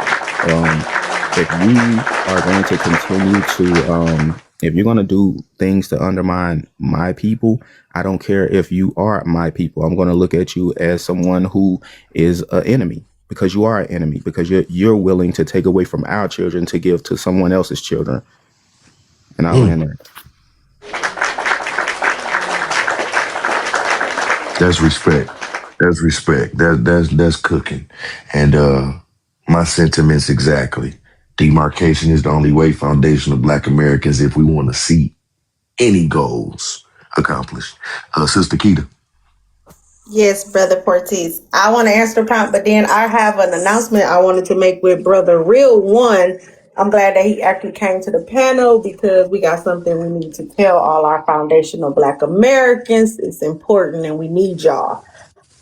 If you are going to continue to if you're going to do things to undermine my people, I don't care if you are my people. I'm going to look at you as someone who is an enemy because you are an enemy because you're willing to take away from our children to give to someone else's children. And I'll Mm, land there. that's respect. That's respect. That's cooking. And my sentiments exactly. Demarcation is the only way foundational Black Americans if we want to see any goals accomplished. Sister Keita. Yes, Brother Cortez. I want to answer the prompt, but then I have an announcement I wanted to make with Brother Real One. I'm glad that he actually came to the panel because we got something we need to tell all our foundational Black Americans. It's important and we need y'all.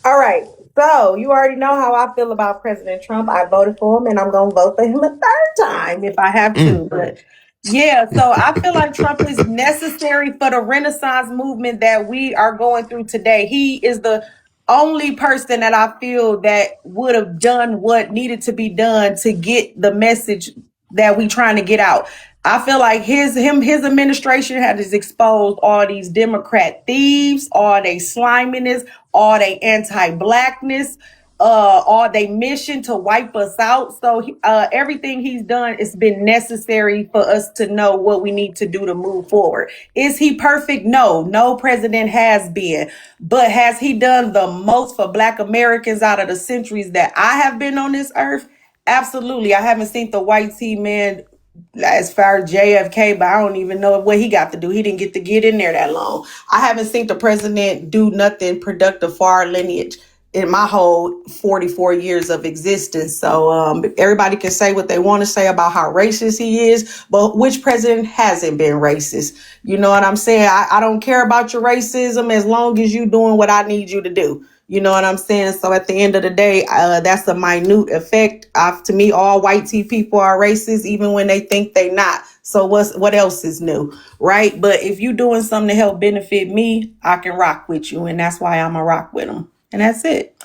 All right. So you already know how I feel about President Trump. I voted for him and I'm going to vote for him a third time if I have Mm. to. But yeah, so I feel like Trump is necessary for the Renaissance movement that we are going through today. He is the only person that I feel that would have done what needed to be done to get the message that we trying to get out. I feel like his administration has exposed all these Democrat thieves, all they sliminess, all they anti-blackness. all they mission to wipe us out. So everything he's done, it's been necessary for us to know what we need to do to move forward. Is he perfect? No president has been. But has he done the most for Black Americans out of the centuries that I have been on this earth? Absolutely. I haven't seen the white team man as far as JFK, but I don't even know what he got to do. He didn't get in there that long. I haven't seen the president do nothing productive for our lineage in my whole 44 years of existence. So everybody can say what they want to say about how racist he is, but which president hasn't been racist? You know what I'm saying? I don't care about your racism as long as you doing what I need you to do. You know what I'm saying? So at the end of the day, that's a minute effect. To me, all white people are racist, even when they think they not. So what else is new, right? But if you doing something to help benefit me, I can rock with you, and that's why I'm a rock with them, and that's it.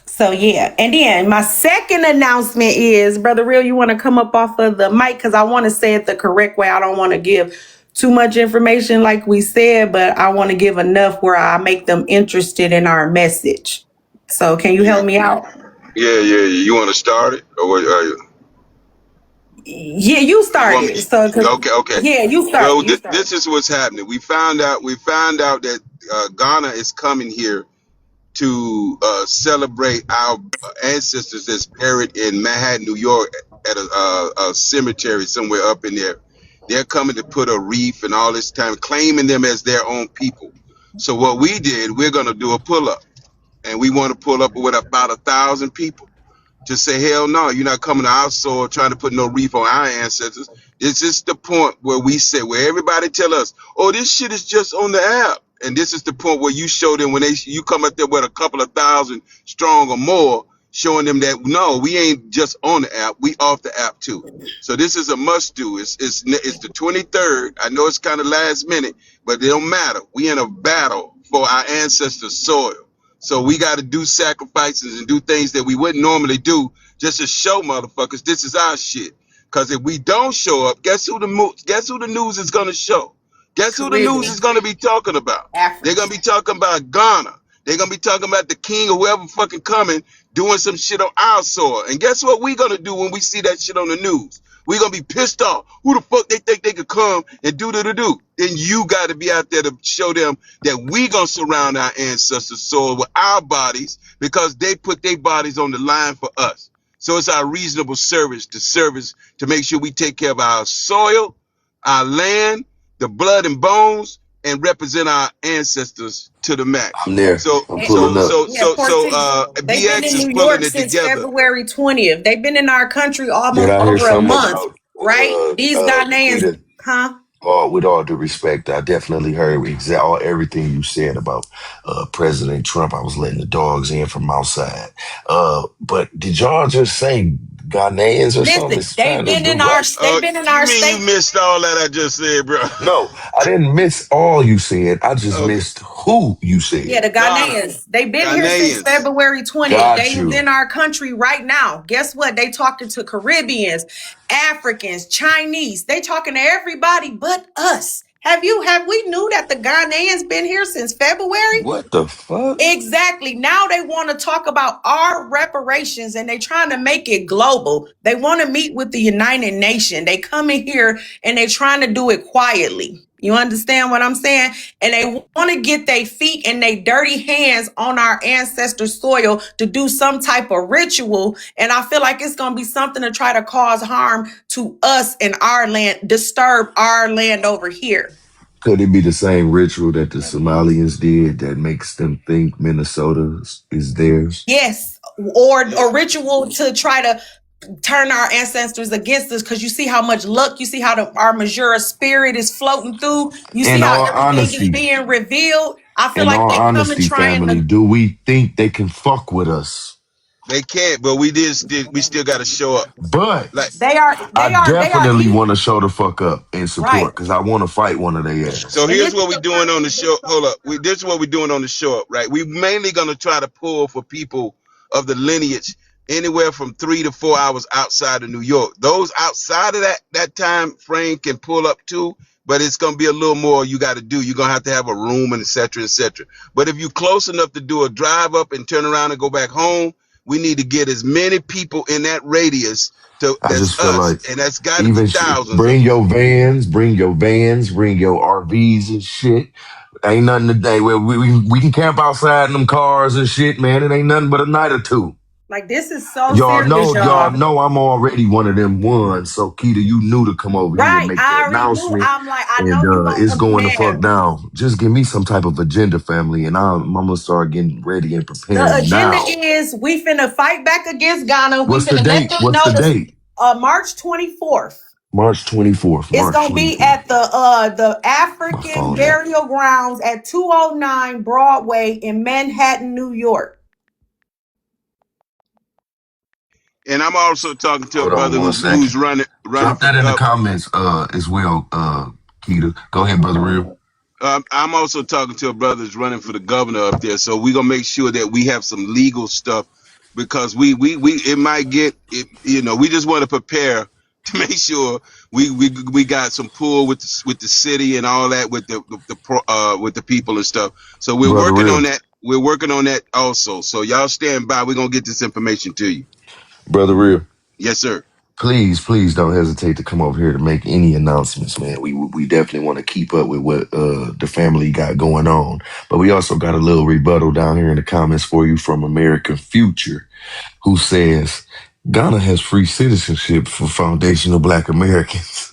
So yeah, and then my second announcement is, Brother Real, you want to come up off of the mic because I want to say it the correct way. I don't want to give too much information like we said, but I want to give enough where I make them interested in our message. So can you Yeah, help me out? yeah. You want to start it, or what? Yeah, you You want me? started. So Okay. yeah, you start. Well, You this start. is what's happening. We found out that Ghana is coming here to celebrate our ancestors that's buried in Manhattan, New York, at a cemetery somewhere up in there. They're coming to put a wreath and all this time, claiming them as their own people. So what we did, we're going to do a pull up, and we want to pull up with about 1,000 people to say, hell no, you're not coming to our soil trying to put no reef on our ancestors. This is the point where we say, where everybody tell us, oh, this shit is just on the app. And this is the point where you show them when you come up there with a couple of thousand strong or more, showing them that no, we ain't just on the app, we off the app too. So this is a must do. It's the 23rd. I know it's kind of last minute, but it don't matter. We in a battle for our ancestors' soil. So we got to do sacrifices and do things that we wouldn't normally do just to show motherfuckers this is our shit. Because if we don't show up, guess who the news is gonna show? Guess who the news is Caribbean, gonna be talking about? They're Africa. gonna be talking about Ghana. They're gonna be talking about the king or whoever fucking coming doing some shit on our soil. And guess what we gonna do when we see that shit on the news? We gonna be pissed off. Who the fuck they think they could come and do? Then you got to be out there to show them that we gonna surround our ancestors' soil with our bodies because they put their bodies on the line for us. So it's our reasonable service to make sure we take care of our soil, our land, the blood and bones, and represent our ancestors to the max. I'm there. So I'm so pulling up. so Yeah, so so Portuguese. They've been BX in is New pulling York it since together. February 20th. They've been in our country Did almost I hear over a something month, about right? These Ghanaians, Nikita? huh? With all due respect, I definitely heard everything you said about President Trump. I was letting the dogs in from outside. But did y'all just say Ghanaians or something? Listen, It's trying to do what? they've been in You our mean you state. missed all that I just said, bro? No, I didn't miss all you said. I just Okay, missed who you Yeah, said. the Ghana, Ghanaians. They've been here since Ghanaians. February 20th. Got They you. in our country right now. Guess what? They talking to Caribbeans, Africans, Chinese. They talking to everybody but us. Have we knew that the Ghanaians been here since February? What the fuck? Exactly. Now they want to talk about our reparations and they trying to make it global. They want to meet with the United Nations. They come in here and they trying to do it quietly. You understand what I'm saying? And they want to get their feet and their dirty hands on our ancestors' soil to do some type of ritual. And I feel like it's going to be something to try to cause harm to us and our land, disturb our land over here. Could it be the same ritual that the Somalians did that makes them think Minnesota is theirs? Yes, or ritual to try to turn our ancestors against us, because you see how much luck, you see how our Majura spirit is floating through, you see In how all everything is honesty, being revealed. I feel in like all they coming honesty, trying family, to, do we think they can fuck with us? They can't, but we still got to show up. Like, But I they are definitely want evil, to show the fuck up and right? support because I want to fight one of their so ass. And here's this is what we the doing on the perfect show. Hold up. This is what we're doing on the show up, right? We mainly gonna try to pull for people of the lineage anywhere from 3 to 4 hours outside of New York. Those outside of that time frame can pull up too, but it's going to be a little more you got to do. You're going to have a room and et cetera, et cetera. But if you're close enough to do a drive up and turn around and go back home, we need to get as many people in that radius to I that's just feel us. like And that's got to be thousands of bring us. your vans, bring your RVs and shit. Ain't nothing today. We can camp outside in them cars and shit, man. It ain't nothing but a night or two. Like, this is so Y'all serious, know, y'all y'all. know I'm already one of them ones. So Keita, you knew to come over here and Right. make the I already knew. announcement. I'm like, I And know you gonna it's going to fuck man. down. Just give me some type of agenda, family, and I'm gonna start getting ready and The preparing agenda now. is we finna fight back against Ghana. We What's the finna let date? them What's know the this date? March 24th. March 24th. It's March gonna be 24th. at the My African phone at. Burial Grounds at 209 Broadway in Manhattan, New York. And I'm also talking to a Hold on brother one who's second. running Drop for that in the governor. comments as well, Keita. Go ahead, brother Real. I'm also talking to a brother who's running for the governor up there, so we're gonna make sure that we have some legal stuff because we it might get it, we just want to prepare to make sure we got some pull with the city and all that with with the people and stuff. So we're Brother working on Real. that. We're working on that also. So y'all stand by. We're gonna get this information to you. Brother Real. Yes, sir. Please don't hesitate to come over here to make any announcements, man. We definitely want to keep up with what the family got going on. But we also got a little rebuttal down here in the comments for you from American Future, who says Ghana has free citizenship for foundational Black Americans.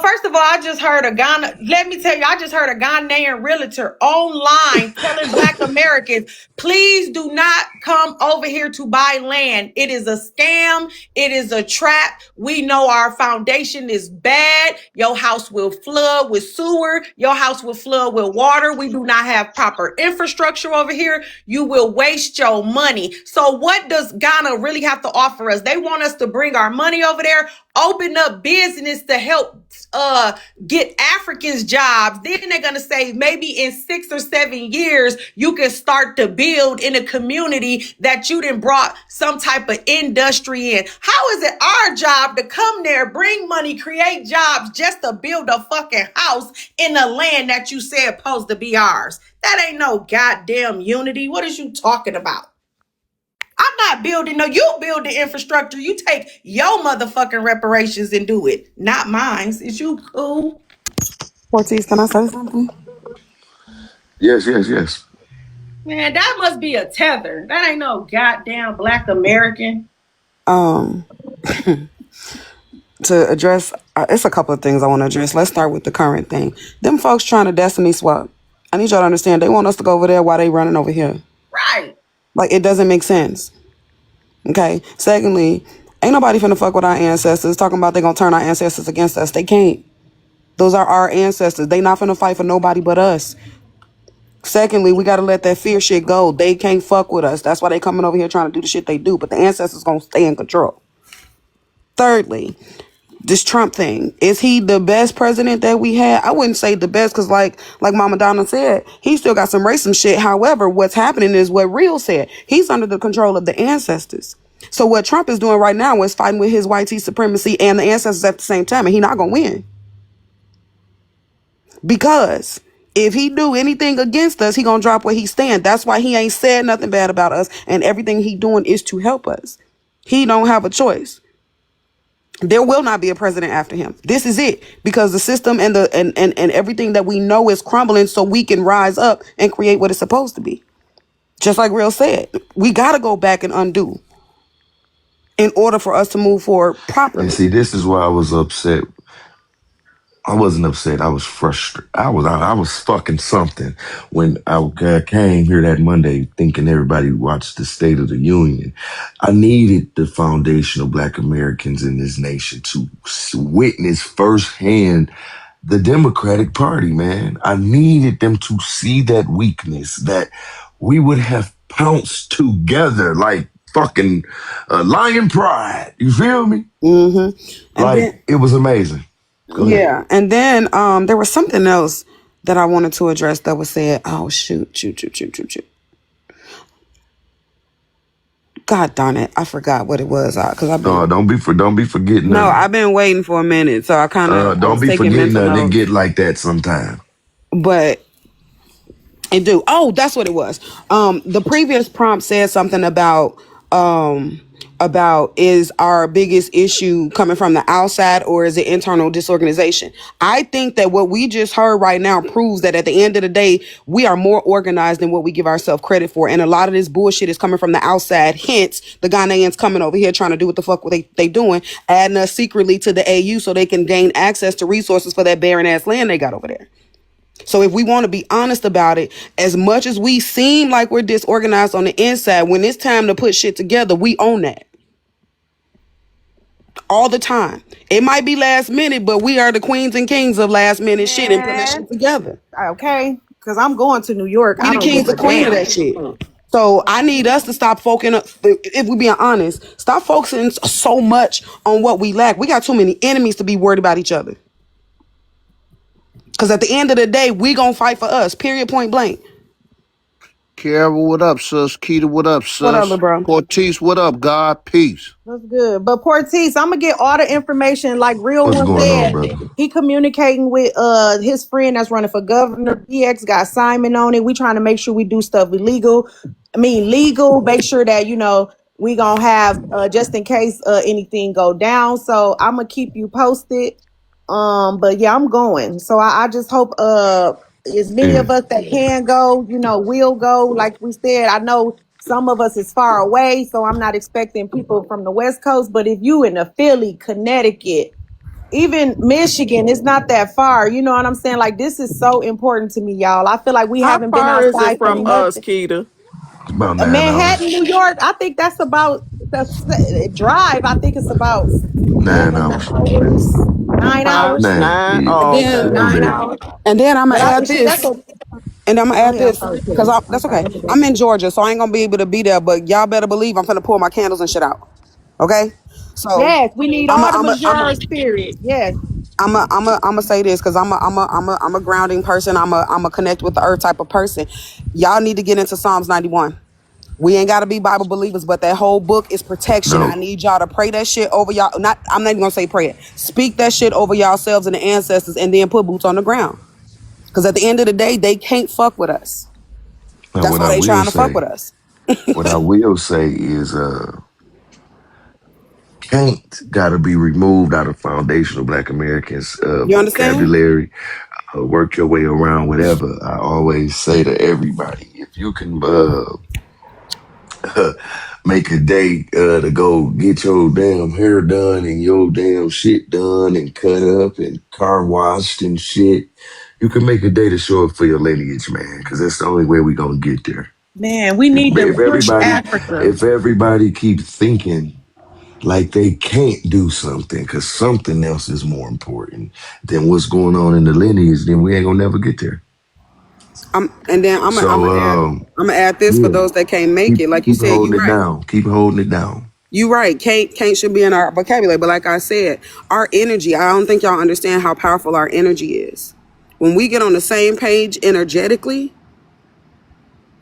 First of all, I just heard a Ghana. Let me tell you, I just heard a Ghanaian realtor online telling Black Americans, please do not come over here to buy land. It is a scam. It is a trap. We know our foundation is bad. Your house will flood with sewer. Your house will flood with water. We do not have proper infrastructure over here. You will waste your money. So what does Ghana really have to offer us? They want us to bring our money over there, open up business to help get Africans jobs. Then they're gonna say maybe in 6 or 7 years you can start to build in a community that you done brought some type of industry in. How is it our job to come there, bring money, create jobs just to build a fucking house in the land that you said supposed to be ours? That ain't no goddamn unity. What is you talking about? I'm not building, no, you build the infrastructure. You take your motherfucking reparations and do it. Not mine. Is you cool? Ortiz, can I say something? Yes. Man, that must be a tether. That ain't no goddamn Black American. Um, to address, it's a couple of things I want to address. Let's start with the current thing. Them folks trying to destiny swap. I need y'all to understand. They want us to go over there while they running over here. Right. Like, it doesn't make sense. Okay. Secondly, ain't nobody finna fuck with our ancestors. Talking about they gonna turn our ancestors against us. They can't. Those are our ancestors. They not finna fight for nobody but us. Secondly, we gotta let that fear shit go. They can't fuck with us. That's why they coming over here trying to do the shit they do. But the ancestors gonna stay in control. Thirdly, this Trump thing. Is he the best president that we had? I wouldn't say the best because like Mama Donna said, he still got some racist shit. However, what's happening is what Real said. He's under the control of the ancestors. So what Trump is doing right now is fighting with his white supremacy and the ancestors at the same time, and he's not gonna win. Because if he do anything against us, he gonna drop where he stand. That's why he ain't said nothing bad about us, and everything he doing is to help us. He don't have a choice. There will not be a president after him. This is it, because the system and the and everything that we know is crumbling, so we can rise up and create what it's supposed to be. Just like Real said, we got to go back and undo in order for us to move forward And properly. see, this is why I was upset. I wasn't upset. I was frustrated. I was fucking something when I came here that Monday thinking everybody watched the State of the Union. I needed the foundational Black Americans in this nation to witness firsthand the Democratic Party, man. I needed them to see that weakness, that we would have pounced together like fucking lion pride. You feel me? And Like, then it was amazing. Go ahead. yeah, and then there was something else that I wanted to address that was said. Oh shoot. God darn it, I forgot what it was because I've No, been. don't be forgetting No, nothing. I've been waiting for a minute, so I Don't was be taking forgetting mental nothing. It notes. get like that sometime. But it do. Oh, that's what it was. The previous prompt said something about is our biggest issue coming from the outside or is it internal disorganization? I think that what we just heard right now proves that at the end of the day, we are more organized than what we give ourselves credit for. And a lot of this bullshit is coming from the outside. Hence, the Ghanaians coming over here trying to do what the fuck they doing, adding us secretly to the AU so they can gain access to resources for that barren ass land they got over there. So if we want to be honest about it, as much as we seem like we're disorganized on the inside, when it's time to put shit together, we own that. All the time. It might be last minute, but we are the queens and kings of last minute shit and putting Man, shit together. okay, because I'm going to New York. We I the don't kings give a and queen of damn. that shit. So I need us to stop focusing, if we being honest, stop focusing so much on what we lack. We got too many enemies to be worried about each other. Because at the end of the day, we gonna fight for us, period, point blank. Carol, what up, sis? Keita, what up, What up, sis? little bro? Cortez, what up, God? Peace. That's good. But Portis, I'm gonna get all the information like Real What's One going on, said. brother? He communicating with his friend that's running for governor. PX got Simon on it. We trying to make sure we do stuff illegal. Legal. Make sure that we gonna have just in case anything go down. So I'm gonna keep you posted. But yeah, I'm going. So I just hope as many Yeah. of us that can go, will go. Like we said, I know some of us is far away, so I'm not expecting people from the West Coast. But if you in a Philly, Connecticut, even Michigan, it's not that far. You know what I'm saying? Like this is so important to me, y'all. I feel like we How haven't been far is it outside for from us, nothing. Keita? It's about 9 hours. Manhattan, New York, I think that's about the drive. I think it's about 9 7 hours. hours, 9 hours. Nah, 9? yeah, And Oh, then, okay. a little nine bit. hours. and then I'm But gonna add see, that's this. a And I'm gonna go add ahead. I'm this sorry, because Kim. I'm that's sorry. okay. Let me go. I'm in Georgia, so I ain't gonna be able to be there. But y'all better believe I'm gonna pull my candles and shit out. Okay, so Yes, we need I'm a all the I'm a I'm a Major's spirit. Yes. I'm a say this because I'm a grounding person. I'm a connect with the earth type of person. Y'all need to get into Psalms 91. We ain't gotta be Bible believers, but that whole book is protection. I No. need y'all to pray that shit over y'all. I'm not even gonna say pray it. Speak that shit over yourselves and the ancestors, and then put boots on the ground. Because at the end of the day, they can't fuck with us. Now, That's why they trying to fuck with us. what I will say is, can't got to be removed out of foundational Black Americans' You understand? vocabulary. Work your way around whatever. I always say to everybody, if you can make a day to go get your damn hair done and your damn shit done and cut up and car washed and shit, you can make a day to show up for your lineage, man, because that's the only way we gonna get there. Man, we If, need to if push everybody, Africa. if everybody keeps thinking like they can't do something because something else is more important than what's going on in the lineage, then we ain't gonna never get there. And then So, I'm gonna add this for yeah, those that can't make it. Like you keep said, you holding it right. down. Keep holding it down. You right. Can't should be in our vocabulary. But like I said, our energy. I don't think y'all understand how powerful our energy is. When we get on the same page energetically,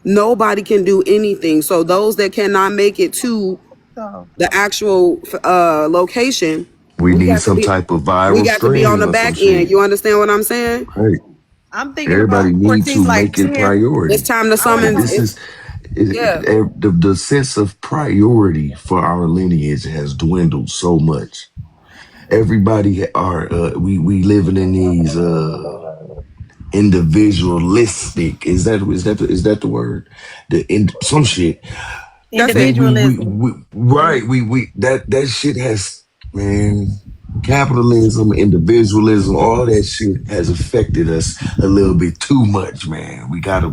nobody can do anything. So those that cannot make it to So the actual location, We we need got to some be type of we viral got to be on stream the or some back end. shit. You understand what I'm saying? Right. I'm thinking Everybody about need Portis to like make it 10. It's priority. time to I want to Like summon. this have is Yeah. the sense of priority for our lineage has dwindled so much. Everybody are we living in these individualistic, is that the word, some shit. That's we it. we we, individualism. we right we that shit has, man, capitalism, individualism, all that shit has affected us a little bit too much, man. We gotta,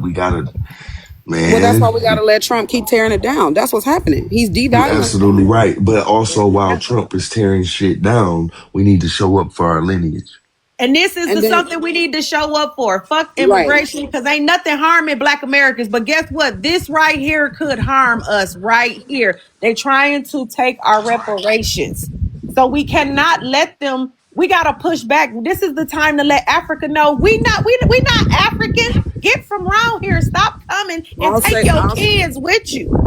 Well, that's why man. we got to let Trump keep tearing it down. That's what's happening. He's You're devaluing it. absolutely right, but also while Trump is tearing shit down, we need to show up for our lineage. And this is And the then, something we need to show up for. Fuck right. immigration because ain't nothing harming Black Americans. But guess what? This right here could harm us right here. They're trying to take our reparations. So we cannot let them. We gotta push back. This is the time to let Africa know we not African. Get from around here. Stop coming and I'll take say, your I'll, kids with you.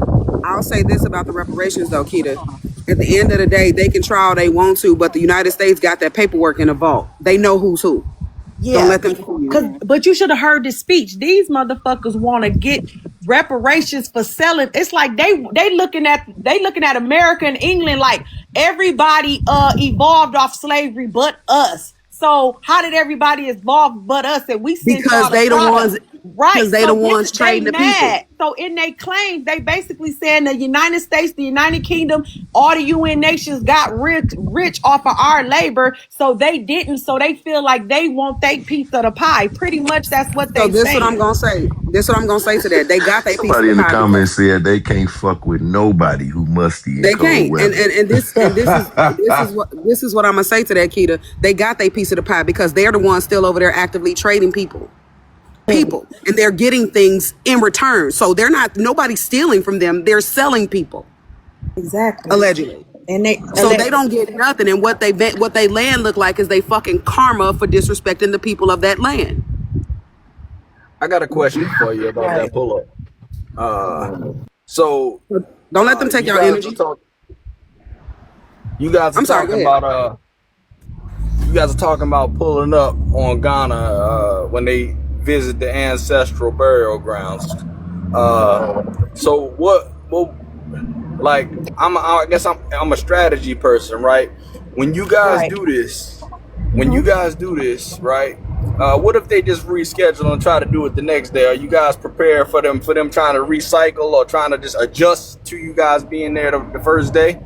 I'll say this about the reparations though, Keita. At the end of the day, they can try all they want to, but the United States got that paperwork in the vault. They know who's who. Don't Yeah, let them fool you. but you should have heard the speech. These motherfuckers want to get reparations for selling. It's like they looking at America and England like everybody evolved off slavery but us. So how did everybody evolve but us? And we sent Because y'all the they the product. ones Right. because they the So this ones they trading the people. mad. So in they claims, they basically saying the United States, the United Kingdom, all the UN nations got rich off of our labor. So they didn't. So they feel like they want their piece of the pie. Pretty much that's what So they this what I'm saying. gonna say. This what I'm gonna say to that. They got their piece of Somebody the in the pie because comments said they can't fuck with nobody who musty in they cold can't. weather. This is what I'm gonna say to that, Keita. They got their piece of the pie because they're the ones still over there actively trading people, and they're getting things in return. So they're not nobody's stealing from them. They're selling people Exactly. allegedly. And So they don't get nothing. And what they land look like is they fucking karma for disrespecting the people of that land. I got a question for you about right. that pull up. So Don't let them take you your guys are energy. talking. You guys are I'm sorry. Go talking ahead. about you guys are talking about pulling up on Ghana when they visit the ancestral burial grounds. So what like I guess I'm a strategy person, right? When you guys Right. do this, right? What if they just reschedule and try to do it the next day? Are you guys prepared for them trying to recycle or trying to just adjust to you guys being there the first day?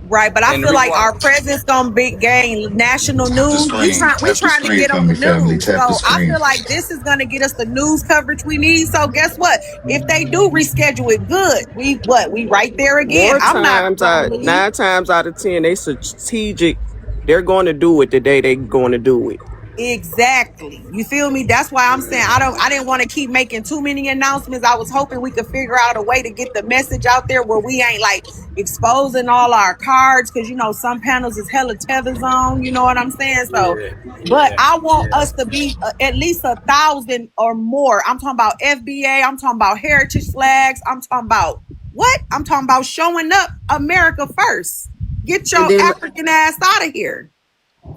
Right, but I And the feel reason like why, our presence gonna be gain national Tap the news. screen. We Tap the trying to screen get for on the me, family. news. Tap the So I screen. feel like this is gonna get us the news coverage we need. So guess what? If they do reschedule it, good. We right there again. More I'm not times, gonna believe. 9 times out of 10, they strategic. They're going to do it the day they're going to do it. Exactly. You feel me? That's why I'm saying I didn't want to keep making too many announcements. I was hoping we could figure out a way to get the message out there where we ain't like exposing all our cards because some panels is hella tethers on, you know what I'm saying? So yeah, but yeah, I want yeah. us to be at least 1,000 or more. I'm talking about FBA, I'm talking about heritage flags, I'm talking about what? I'm talking about showing up America first. Get And your then African ass out of here.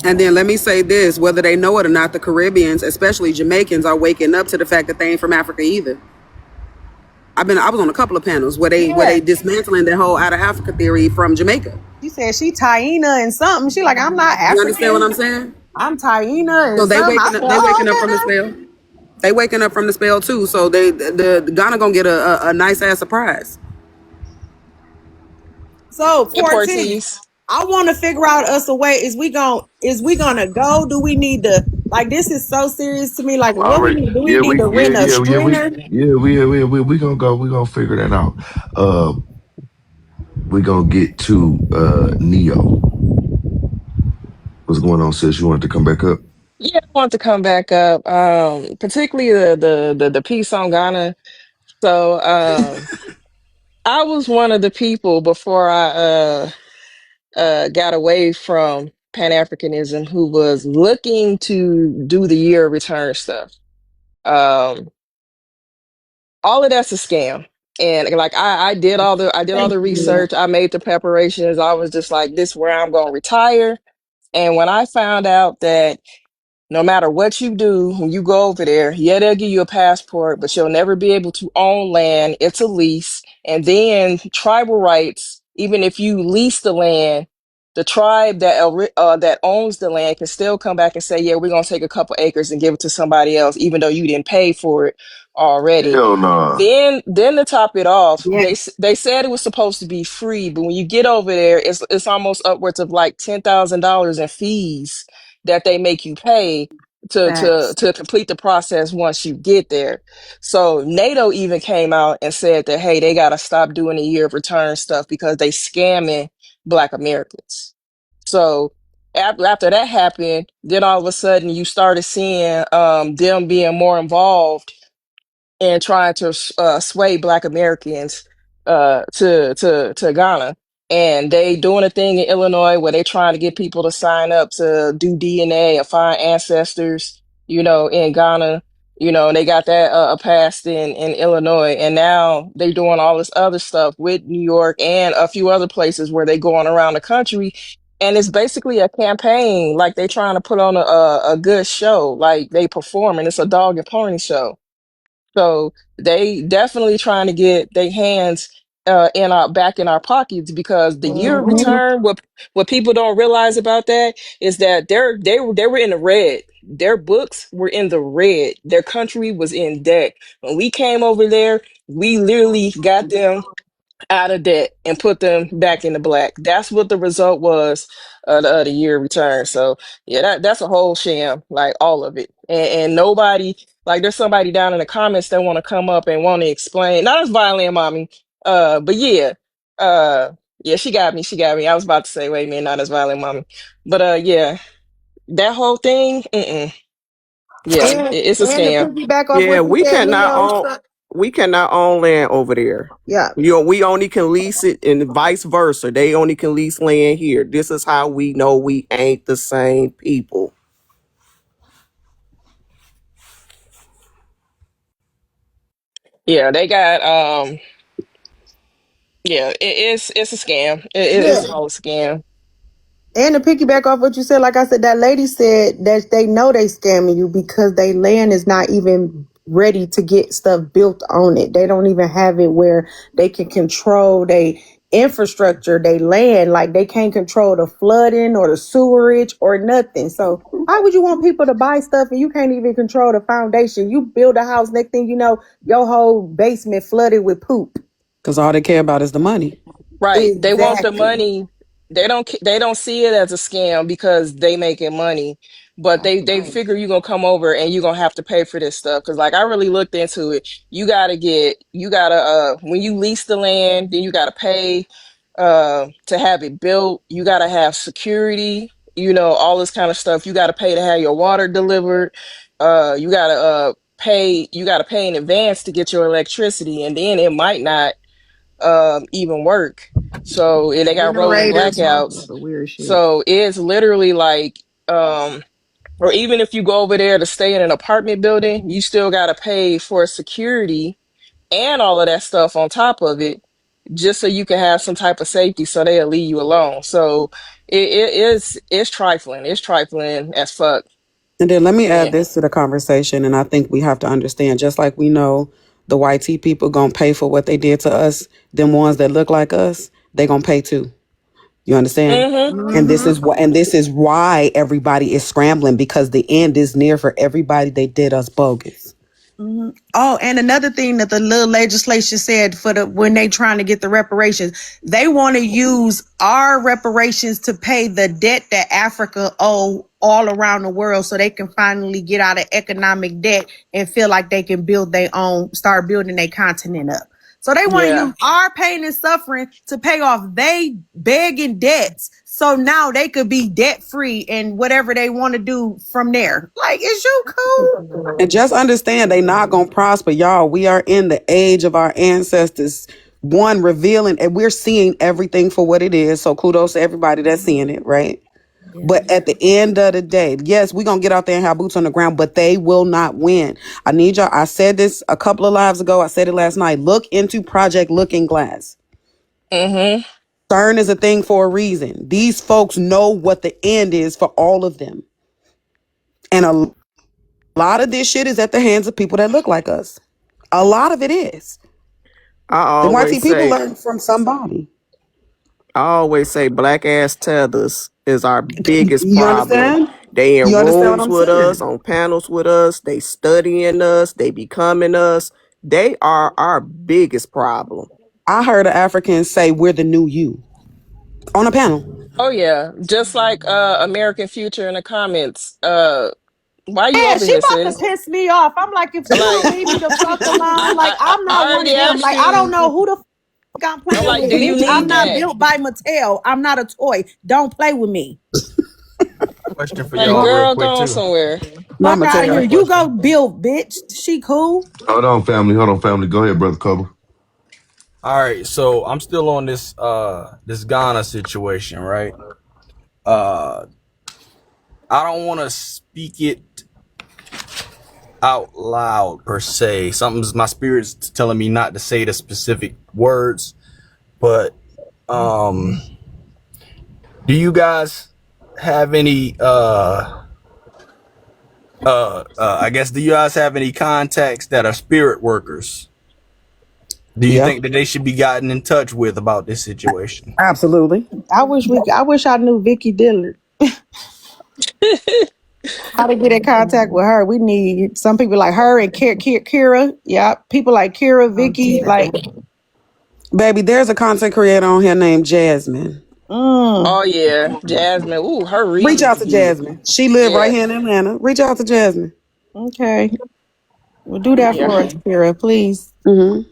And then let me say this, whether they know it or not, the Caribbeans, especially Jamaicans, are waking up to the fact that they ain't from Africa either. I was on a couple of panels where Yeah. they dismantling the whole out of Africa theory from Jamaica. She said she Taina and something. She like, I'm not You understand what African. I'm saying? I'm Taina So and something. I said, they oh, waking up from the okay. spell. They waking up from the spell too. So the Ghana gonna get a nice ass surprise. So And 14. Porties. I want to figure out us a way. Is we gonna go? Do we need to like this is so serious to me? Like All what we right. need? Do we Yeah, need we to yeah, rent a yeah, yeah, stringer? we gonna go. We gonna figure that out. We gonna get to Neo. What's going on, sis? You want to come back up? Yeah, I want to come back up, particularly the piece on Ghana. So I was one of the people before I got away from Pan Africanism who was looking to do the year of return stuff. Um, all of that's a scam. And like I did all Thank the you. research, I made the preparations. I was just like, this is where I'm gonna retire. And when I found out that no matter what you do, when you go over there, yeah, they'll give you a passport, but you'll never be able to own land. It's a lease. And then tribal rights, even if you lease the land, the tribe that owns the land can still come back and say, yeah, we're going to take a couple acres and give it to somebody else, even though you didn't pay for it already. Hell nah. Then to top it off, Yeah, they said it was supposed to be free, but when you get over there, it's almost upwards of like $10,000 in fees that they make you pay facts. to complete the process once you get there. So NATO even came out and said that hey, they got to stop doing the year of return stuff because they scamming Black Americans. So after that happened, then all of a sudden you started seeing them being more involved and trying to sway Black Americans to Ghana. And they doing a thing in Illinois where they trying to get people to sign up to do DNA and find ancestors, in Ghana, They got that passed in Illinois, and now they doing all this other stuff with New York and a few other places where they going around the country, and it's basically a campaign. Like they trying to put on a good show, like they perform, and it's a dog and pony show. So they definitely trying to get their hands in our back in our pockets because the year of Mhm. return. What people don't realize about that is that they were in the red. Their books were in the red. Their country was in debt. When we came over there, we literally got them out of debt and put them back in the black. That's what the result was of the year return. So yeah, that's a whole sham, like all of it. And nobody, like there's somebody down in the comments that want to come up and want to explain. Not as violent, mommy. But yeah, yeah, she got me. I was about to say, wait a minute, not as violent, mommy. But yeah, that whole thing, yeah, it's a And to scam. piggyback off Yeah, what you said, Leo. we cannot own land over there. Yeah. We only can lease it, and vice versa. They only can lease land here. This is how we know we ain't the same people. Yeah, they got yeah, it's a scam. It's Yeah. all a scam. And to piggyback off what you said, like I said, that lady said that they know they scamming you because they land is not even ready to get stuff built on it. They don't even have it where they can control they infrastructure, they land. Like they can't control the flooding or the sewerage or nothing. So why would you want people to buy stuff and you can't even control the foundation? You build a house, next thing you know, your whole basement flooded with poop. Because all they care about is the money. Right. They want the Exactly. money. They don't see it as a scam because they making money, but they figure you're gonna come over and you're gonna have to pay for this stuff. Cause like I really looked into it. You gotta when you lease the land, then you gotta pay to have it built. You gotta have security, all this kind of stuff. You gotta pay to have your water delivered. You gotta pay in advance to get your electricity, and then it might not even work. So and they got rolling Generators, all blackouts. type of weird shit. So it's literally like or even if you go over there to stay in an apartment building, you still gotta pay for security and all of that stuff on top of it, just so you can have some type of safety so they'll leave you alone. So it's trifling. It's trifling as fuck. And then let me add Yeah. this to the conversation. And I think we have to understand, just like we know the white tea people gonna pay for what they did to us, them ones that look like us, they gonna pay too. You understand? Mm-hmm. And this is why everybody is scrambling, because the end is near for everybody they did us bogus. Oh, and another thing that the little legislation said for the when they trying to get the reparations, they want to use our reparations to pay the debt that Africa owe all around the world, so they can finally get out of economic debt and feel like they can build their own, start building their continent up. So they want to Yeah. use our pain and suffering to pay off they begging debts. So now they could be debt free and whatever they want to do from there. Like, is you cool? And just understand they not gonna prosper, y'all. We are in the age of our ancestors. One revealing, and we're seeing everything for what it is. So kudos to everybody that's seeing it, right? But at the end of the day, yes, we're going to get out there and have boots on the ground, but they will not win. I need y'all. I said this a couple of lives ago. I said it last night. Look into Project Looking Glass. Mm-hmm. CERN is a thing for a reason. These folks know what the end is for all of them. And a lot of this shit is at the hands of people that look like us. A lot of it is. I The always YT people say, learn from somebody. black ass tethers is our biggest You problem. understand? They in You understand what rooms I'm with us, saying? on panels with us, they studying us, they becoming us. They are our biggest problem. I heard an African say, we're the new you on a panel. Oh yeah, just like American Future in the comments. Why you Yeah, over she here, about to sis? piss me off. I'm like, if you don't Like, leave me the fuck alone, like I'm I not one already of them. asked Like I don't you. know who the fuck I'm I'm playing like, with, do you bitch. I'm need not that? built by Mattel. I'm not a toy. Don't play with me. Question for Like, y'all, real girl, quick go on too. somewhere. Mama Fuck out of Got here. a tell. You go question. build, bitch. She cool. Hold on, family. Hold on, family. Go ahead, brother Cover. All right, so I'm still on this Ghana situation, right? Uh, I don't want to speak it out loud per se. Something's my spirit's telling me not to say the specific words, but do you guys have any I guess, do you guys have any contacts that are spirit workers? Do you Yeah, think that they should be gotten in touch with about this situation? absolutely. I wish I knew Vicky Dillard. How to get in contact with her? We need some people like her and Kira. Yeah, people like Kira, Oh Vicky. dear. Like, Baby, there's a content creator on here named Jasmine. mm, Oh yeah, Jasmine. Ooh, her Reach readings out are to good. Jasmine. She live right Yeah, here in Atlanta. Reach out to Jasmine. okay, well, do that yeah. for us, Kira, please. Mm-hmm.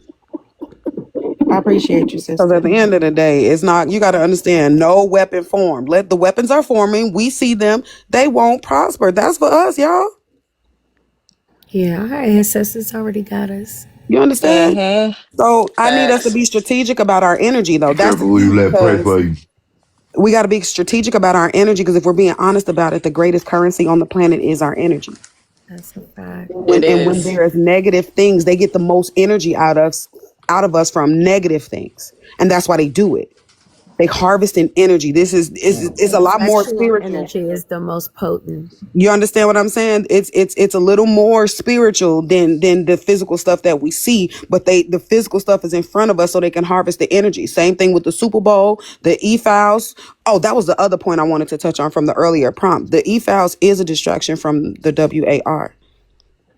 I appreciate you, Because at sister. the end of the day, it's not, you got to understand, no weapon formed. Let the weapons are forming. We see them. They won't prosper. That's for us, y'all. Yeah, our ancestors already got us. You understand? Mm-hmm. So I need us to Facts. be strategic about our energy, though. Be That's the careful who you key, let pray because for you. we got to be strategic about our energy. Because if we're being honest about it, the greatest currency on the planet is our energy. That's a fact. It When is. there's negative things, they get the most energy out of us from negative things, and that's why they do it. They harvesting energy. This is a And lot more sexual spiritual. energy is the most potent. You understand what I'm saying? It's a little more spiritual than the physical stuff that we see, but the physical stuff is in front of us so they can harvest the energy. Same thing with the Super Bowl, the e-files. Oh, that was the other point I wanted to touch on from the earlier prompt. The e-files is a distraction from the WAR.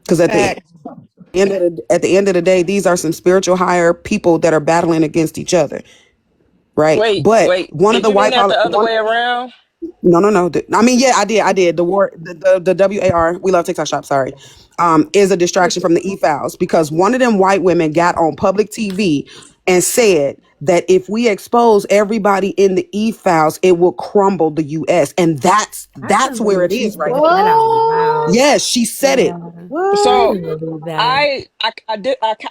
Because Fact. at the end of the day, these are some spiritual higher people that are battling against each other, right? But Wait. one of Did the you mean white that the other one, way around? no, no, no. I mean, yeah, I did. The WAR, we love TikTok shop, sorry, is a distraction from the e-files, because one of them white women got on public TV and said that if we expose everybody in the e-files, it will crumble the US. And I that's can't where believe it she is right said now. that out What? loud. Yes, she said it. Yeah, I What? So didn't believe that.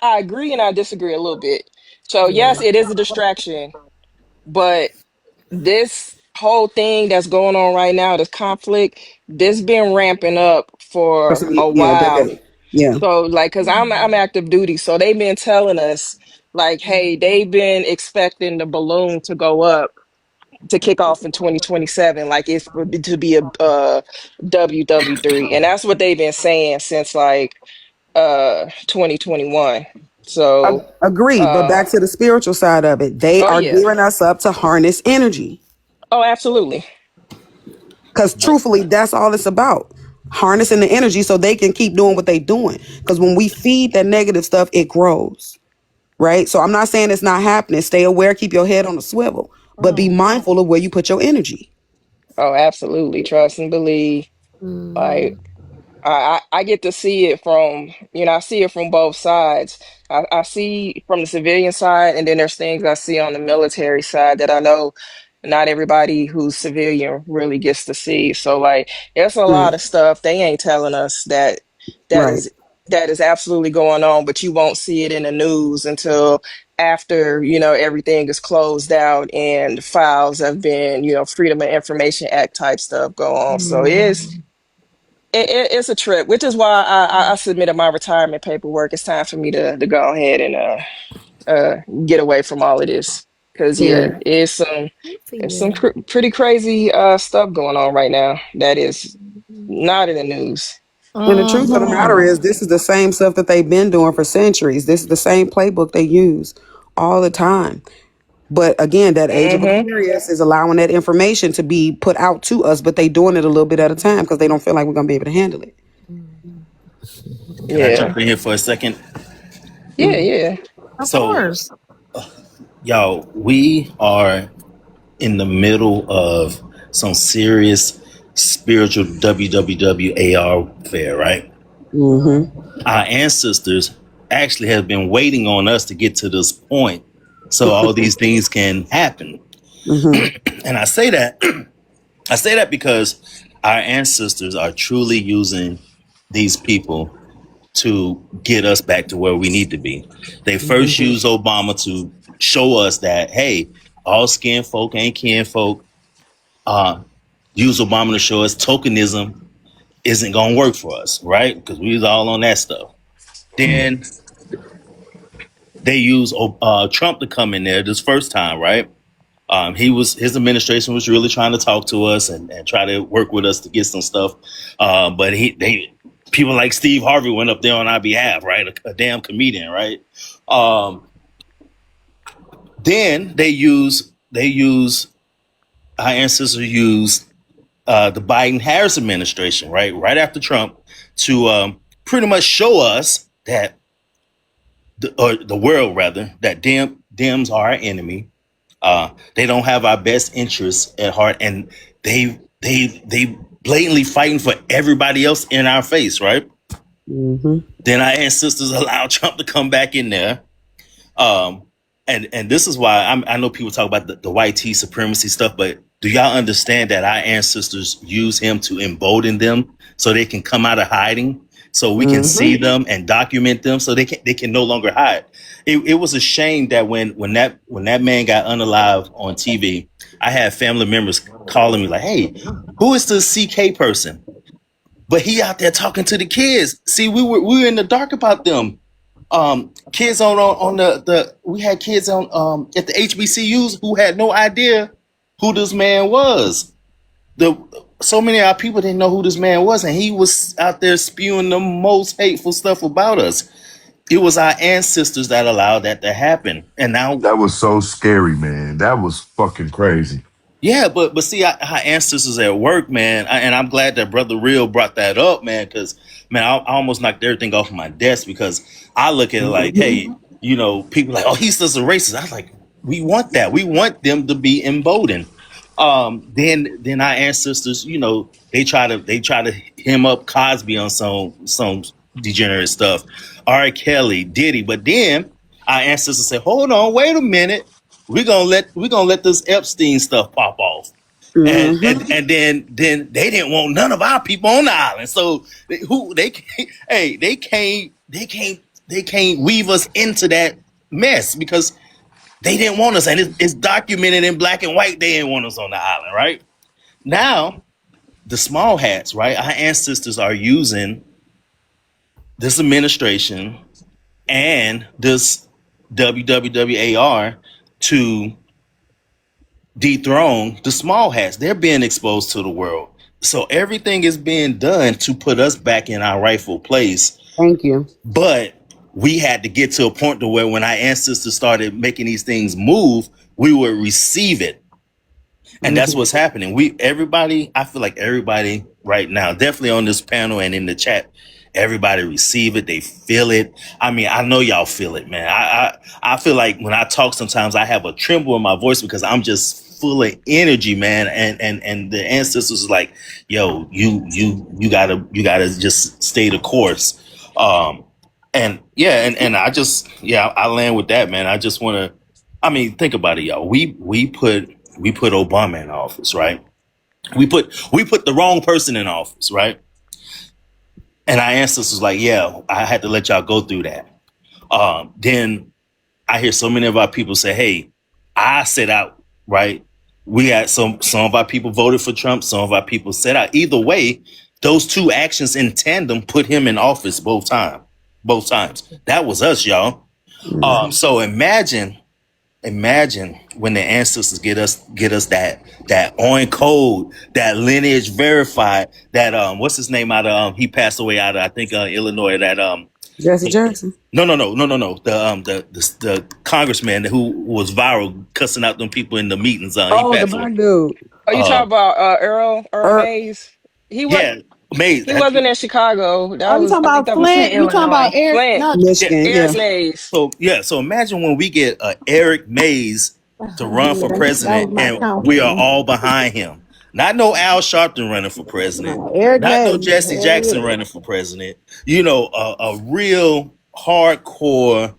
I agree and I disagree a little bit. So Yeah. yes, it is a distraction, but this whole thing that's going on right now, this conflict, this been ramping up for a Yeah, while. yeah. So like, cause I'm active duty, so they've been telling us like, hey, they've been expecting the balloon to go up to kick off in 2027, like it's to be a WW3, and that's what they've been saying since like 2021. So Agreed, but uh back to the spiritual side of it. They oh are yeah, gearing us up to harness energy. oh absolutely. Because truthfully, that's all it's about. Harnessing the energy so they can keep doing what they're doing. Because when we feed that negative stuff, it grows. Right? So I'm not saying it's not happening. Stay aware, keep your head on a swivel, but be Mm. mindful of where you put your energy. Oh absolutely, trust and believe. Hmm. Like I get to see it from, I see it from both sides. I see from the civilian side, and then there's things I see on the military side that I know not everybody who's civilian really gets to see. So like, there's a Right. lot of stuff they ain't telling us that Right. is that is absolutely going on, but you won't see it in the news until after, everything is closed out and files have been, Freedom of Information Act type stuff go on. So it's a trip, which is why I submitted my retirement paperwork. It's time for me to go ahead and get away from all of this, because Yeah. yeah, For it's some you. pretty crazy stuff going on right now that is not in the news. And the truth of the matter Mhm. is, this is the same stuff that they've been doing for centuries. This is the same playbook they use all the time. But again, that age of Hmm. Aquarius is allowing that information to be put out to us, but they doing it a little bit at a time because they don't feel like we're gonna be able to handle it. Can I Yeah, jump in here for a second? yeah, yeah. Of So, course. y'all, we are in the middle of some serious spiritual WWWAR fair, right? Mm-hmm. Our ancestors actually have been waiting on us to get to this point so all these things can happen. Mm-hmm. And I say that because our ancestors are truly using these people to get us back to where we need to be. They first Mm-hmm. used Obama to show us that, hey, all skin folk ain't kin folk. Use Obama to show us tokenism isn't gonna work for us, right? Because we was all on that stuff. Then they use Trump to come in there this first time, right? His administration was really trying to talk to us and try to work with us to get some stuff. But people like Steve Harvey went up there on our behalf, right? A damn comedian, right? Then our ancestors used the Biden Harris administration, right after Trump, to pretty much show us that the world rather that Dems are our enemy. They don't have our best interests at heart, and they blatantly fighting for everybody else in our face, right? Mm-hmm. Then our ancestors allowed Trump to come back in there. And this is why I know people talk about the white tea supremacy stuff, but do y'all understand that our ancestors use him to embolden them so they can come out of hiding, so we can see them and document them, so they can no longer hide. It was a shame that when that man got unalive on TV, I had family members calling me like, "Hey, who is this CK person?" But he out there talking to the kids. See, we were in the dark about them. Kids on the we had kids on at the HBCUs who had no idea who this man was. So many of our people didn't know who this man was, and he was out there spewing the most hateful stuff about us. It was our ancestors that allowed that to happen, and now That was so scary, man. That was fucking crazy. yeah, but see, our ancestors at work, man, and I'm glad that Brother Real brought that up, man, because man, I almost knocked everything off my desk because I look at it like, hey, people like, oh, he's just a racist. I was like, we want that. We want them to be emboldened. Then our ancestors, they try to hem up Cosby on some degenerate stuff, R. Kelly, Diddy, but then our ancestors say, hold on, wait a minute. We're gonna let this Epstein stuff pop off. And then they didn't want none of our people on the island. So they can't weave us into that mess because they didn't want us, and it's documented in black and white. They didn't want us on the island, right? Now, the small hats, right? Our ancestors are using this administration and this WWWAR to dethrone the small hats. They're being exposed to the world. So everything is being done to put us back in our rightful place. Thank you. But we had to get to a point to where when our ancestors started making these things move, we would receive it. And that's what's happening. I feel like everybody right now, definitely on this panel and in the chat, everybody receive it. They feel it. I mean, I know y'all feel it, man. I feel like when I talk, sometimes I have a tremble in my voice because I'm just full of energy, man. And the ancestors is like, yo, you gotta just stay the course. And I land with that, man. I just want to, think about it, y'all. We put Obama in office, right? We put the wrong person in office, right? And our ancestors like, yeah, I had to let y'all go through that. Then I hear so many of our people say, hey, I set out, right? We had some of our people voted for Trump, some of our people set out. Either way, those two actions in tandem put him in office both times. That was us, y'all. So imagine when the ancestors get us that on code, that lineage verified, that what's his name out of he passed away out of I think Illinois, that Jesse Jackson. no the congressman who was viral cussing out them people in the meetings. He Oh, the passed away. black dude. Are you talking about Earl Er, Mays? He was Yeah, Mays. he wasn't in Chicago. Oh, you talking I think about that was Flint? You talking about Illinois. Eric? Flint. No, Yeah. Michigan, yeah. Eric Mays. So imagine when we get Eric Mays to run for yeah, that was president, my and we are councilman. all behind him. Not no Al Sharpton running for president. No, Eric Not no Mays. Jesse Hell Jackson yeah. running for president. A real hardcore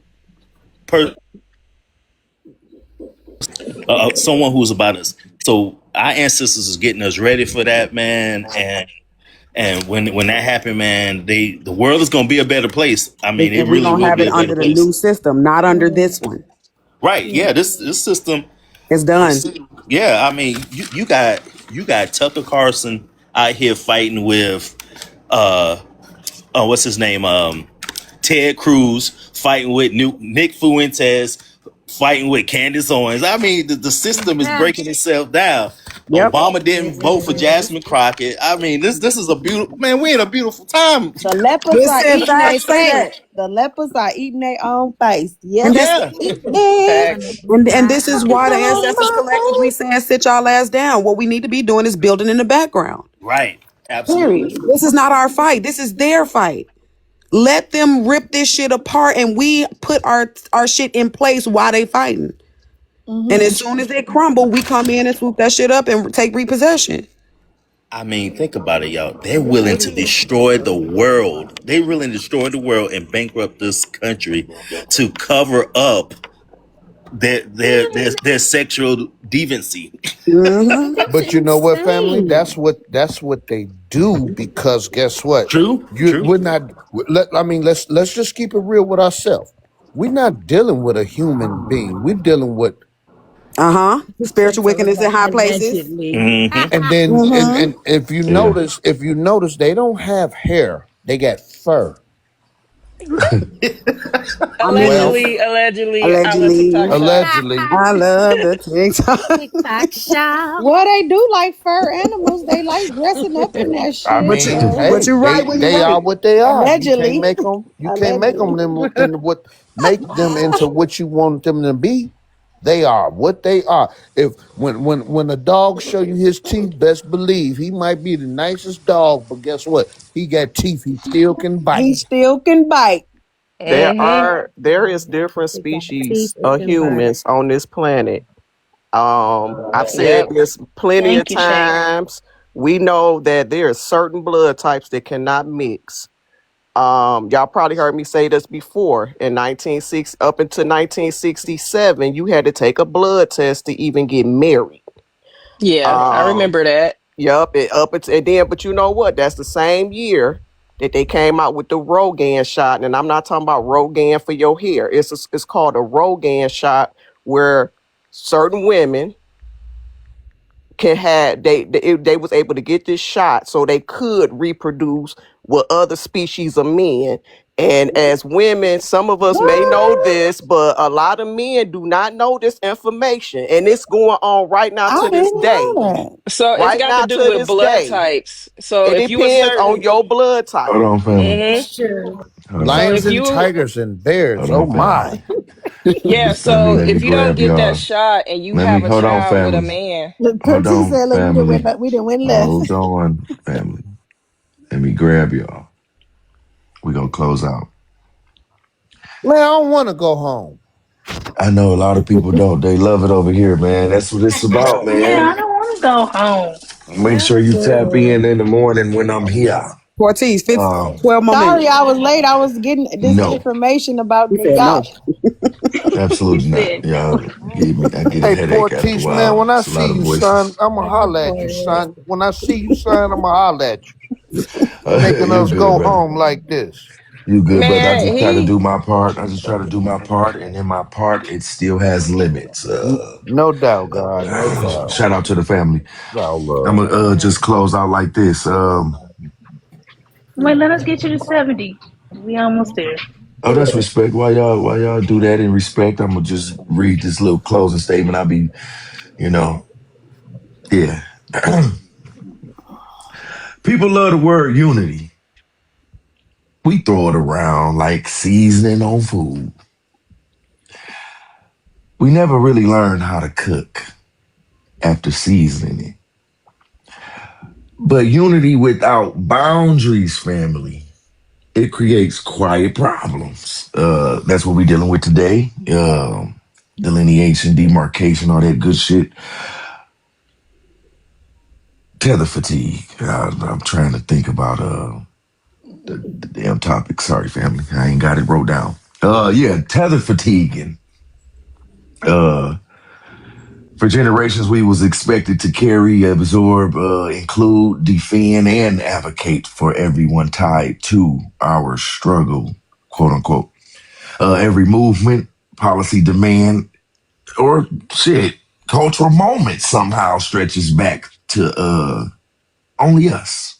someone who's about us. So our ancestors is getting us ready for that, man. And when that happened, man, the world is gonna be a better place. I mean, it And we're really gonna will have be it a better under the place. new system, not under this one. Right? Yeah. This system. It's done. Yeah. I mean, you got Tucker Carlson out here fighting with uh what's his name? Ted Cruz fighting with Nick Fuentes, fighting with Candace Owens. I mean, the system is breaking itself down. Yep. Obama didn't vote for Jasmine Crockett. I mean, this is a beautiful man. We're in a beautiful time. The lepers are Listen, eating their facts say face. that. The lepers are eating their own face. And Yes, this Yeah, Facts. and this is why the ancestors collectively saying sit y'all ass down. What we need to be doing is building in the background. right. Absolutely. period. This is not our fight. This is their fight. Let them rip this shit apart and we put our shit in place while they fighting. And as soon as they crumble, we come in and swoop that shit up and take repossession. I mean, think about it, y'all. They're willing to destroy the world. They're willing to destroy the world and bankrupt this country to cover up their sexual deviancy. Mm-hmm. But you know what, family? That's what they do because guess what? True, true. We're not. Let's just keep it real with ourselves. We're not dealing with a human being. We're dealing with, Uh-huh. Spiritual wickedness in high places. Allegedly. Mm-hmm. and then Mm-hmm. and if you Yeah. notice, they don't have hair. They got fur. I'm in Well, this. Allegedly, I love Allegedly. TikTok shop. allegedly. I love the TikTok. TikTok shop. Well, they do like fur animals. They like dressing up in that I shit. But you mean, So but hey, you're right when you're they right. are what they are. You can't allegedly, make them. You can't make them allegedly. them into what make them into what you want them to be. They are what they are. If when a dog show you his teeth, best believe he might be the nicest dog, but guess what? He got teeth. He still can bite. He still can bite. Mm-hmm. There is different They got teeth species that of can bite. humans on this planet. I've said Yep. this plenty of Thank you, Shay. times. We know that there are certain blood types that cannot mix. Y'all probably heard me say this before. In 1960, up until 1967, you had to take a blood test to even get married. Yeah, I Um, remember that. Yup, and then, but you know what? That's the same year that they came out with the Rogan shot, and I'm not talking about Rogan for your hair. It's called a Rogan shot where certain women can have they was able to get this shot so they could reproduce with other species of men. And as women, some of us may know What? this, but a lot of men do not know this information, and it's going on right now I to this didn't day. know So it's Right got to now do to with this blood day. types. So It if you a depends on certain, your blood type. Hold on, family. hmm That's true. Hold so on. Lions if and you, tigers and bears. Hold Oh on, family. my! yeah, Let me so let me if you don't grab get that y'all. shot and you Let me have a hold on, child with a family. man, that. Hold Cortez on, said, "Like family. we didn't win left." Hold on, family. Let me grab y'all. We're gonna close out. Man, I don't want to go home. I know a lot of people don't. They love it over here, man. That's what it's about, Yeah, man. I don't want to go home. Make sure you tap in the morning when I'm here. Ortiz, 12 more Sorry, minutes. I was late. I was getting this No, information about He the said yacht. no. He absolutely not. said no. Y'all gave me. I get a Hey, headache after a Portice, man, while. when I It's a see lot of you, son, voices. I'ma holler at you, son. When I see you, son, I'ma holler at you. Making You us good, go brother. home like this. You good, brother. I man, just try to he do my part. I just try to do my part, and in my part, it still has limits. No doubt, God, no doubt. Shout out to the family. Y'all I'm love. gonna just close out like this. Wait, let us get you to 70. We almost there. Oh, that's respect. Why y'all do that in respect? I'm gonna just read this little closing statement. I'll be, you know, yeah. People love the word unity. We throw it around like seasoning on food. We never really learn how to cook after seasoning it. But unity without boundaries, family, it creates quiet problems. That's what we're dealing with today. Delineation, demarcation, all that good shit. Tether fatigue. I'm trying to think about the damn topic. Sorry, family. I ain't got it wrote down. Yeah, tether fatigue. And for generations, we was expected to carry, absorb, include, defend, and advocate for everyone tied to our struggle, quote unquote. Every movement, policy demand, or shit, cultural moment somehow stretches back to only us.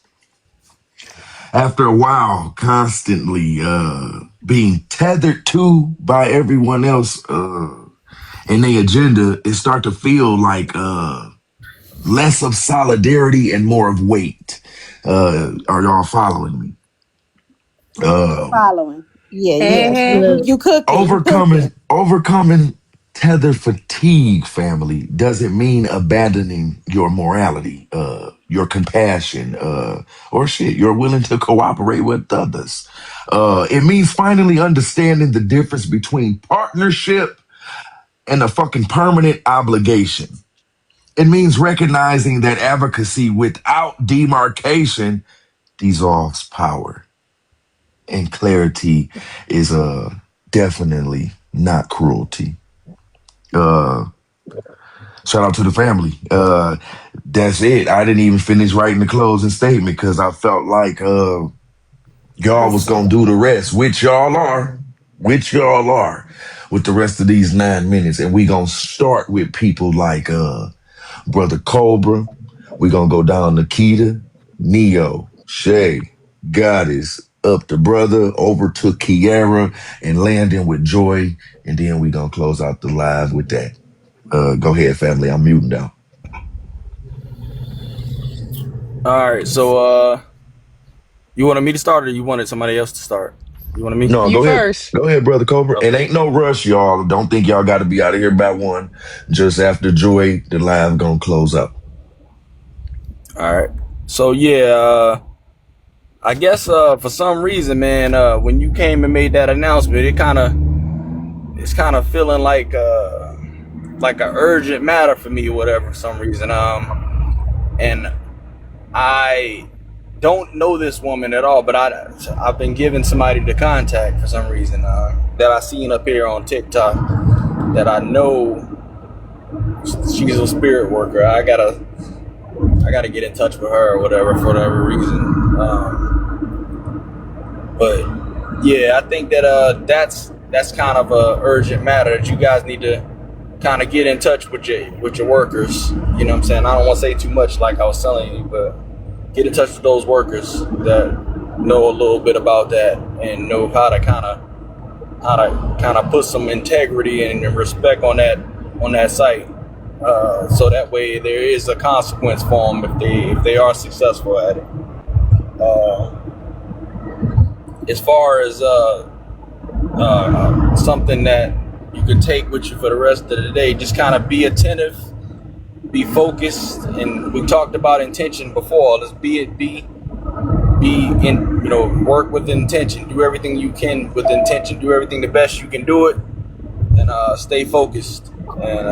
After a while, constantly being tethered to by everyone else and their agenda, it start to feel like less of solidarity and more of weight. Are y'all following me? Following. Yeah, yes. Mm-hmm. You cooking. You cooking. Overcoming tether fatigue, family, doesn't mean abandoning your morality, your compassion, or shit, you're willing to cooperate with others. It means finally understanding the difference between partnership and a fucking permanent obligation. It means recognizing that advocacy without demarcation dissolves power. And clarity is definitely not cruelty. Uh Shout out to the family. That's it. I didn't even finish writing the closing statement because I felt like y'all was gonna do the rest, which y'all are, with the rest of these 9 minutes. And we gonna start with people like Brother Cobra. We gonna go down to Keita, Neo, Shay, Goddess, up to Brother, over to Kiara, and landing with Joy. And then we gonna close out the live with that. Go ahead, family. I'm muting down. All right, so you wanted me to start, or you wanted somebody else to start? You wanted me? No, You go ahead. first. Go ahead, Brother Cobra. And Okay. ain't no rush, y'all. Don't think y'all got to be out of here by 1. Just after Joy, the live gonna close up. All right. So yeah, I guess for some reason, man, when you came and made that announcement, it's kind of feeling like an urgent matter for me or whatever for some reason. And I don't know this woman at all, but I've been given somebody to contact for some reason that I seen up here on TikTok that I know she's a spirit worker. I gotta get in touch with her or whatever for whatever reason. But yeah, I think that that's kind of a urgent matter that you guys need to kind of get in touch with your workers. You know what I'm saying? I don't want to say too much like I was telling you, but get in touch with those workers that know a little bit about that and know how to kind of put some integrity and respect on that site. So that way there is a consequence for them if they are successful at it. As far as something that you can take with you for the rest of the day, just kind of be attentive, be focused, and we talked about intention before. Let's be in, work with intention. Do everything you can with intention. Do everything the best you can do it, and stay focused. And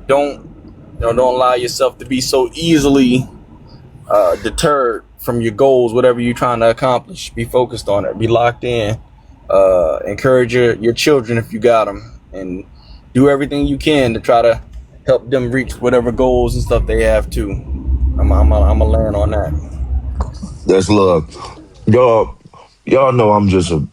don't allow yourself to be so easily deterred from your goals, whatever you're trying to accomplish. Be focused on it. Be locked in. Encourage your children if you got them, and do everything you can to try to help them reach whatever goals and stuff they have too. I'm gonna land on that. That's love. Y'all know I'm just an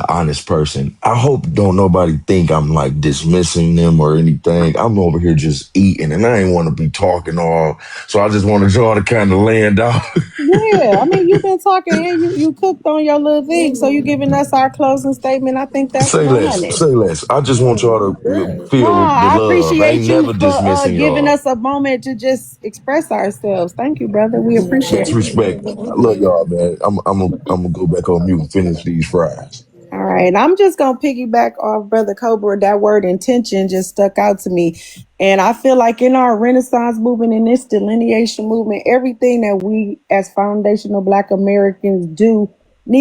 honest person. I hope don't nobody think I'm like dismissing them or anything. I'm over here just eating, and I ain't want to be talking all. So I just wanted y'all to kind of land out. Yeah, I mean, you've been talking and you cooked on your little thing, so you giving us our closing statement. I think that's Say less. fine. Say less. I just want y'all to No, feel the I love. I ain't appreciate you never for dismissing giving y'all. us a moment to just express ourselves. Thank you, brother. We appreciate Much it. respect. I love y'all, man. I'm gonna go back on mute and finish these fries. All right, I'm just gonna piggyback off Brother Cobra. That word intention just stuck out to me, and I feel like in our Renaissance movement, in this delineation movement, everything that we as foundational Black Americans do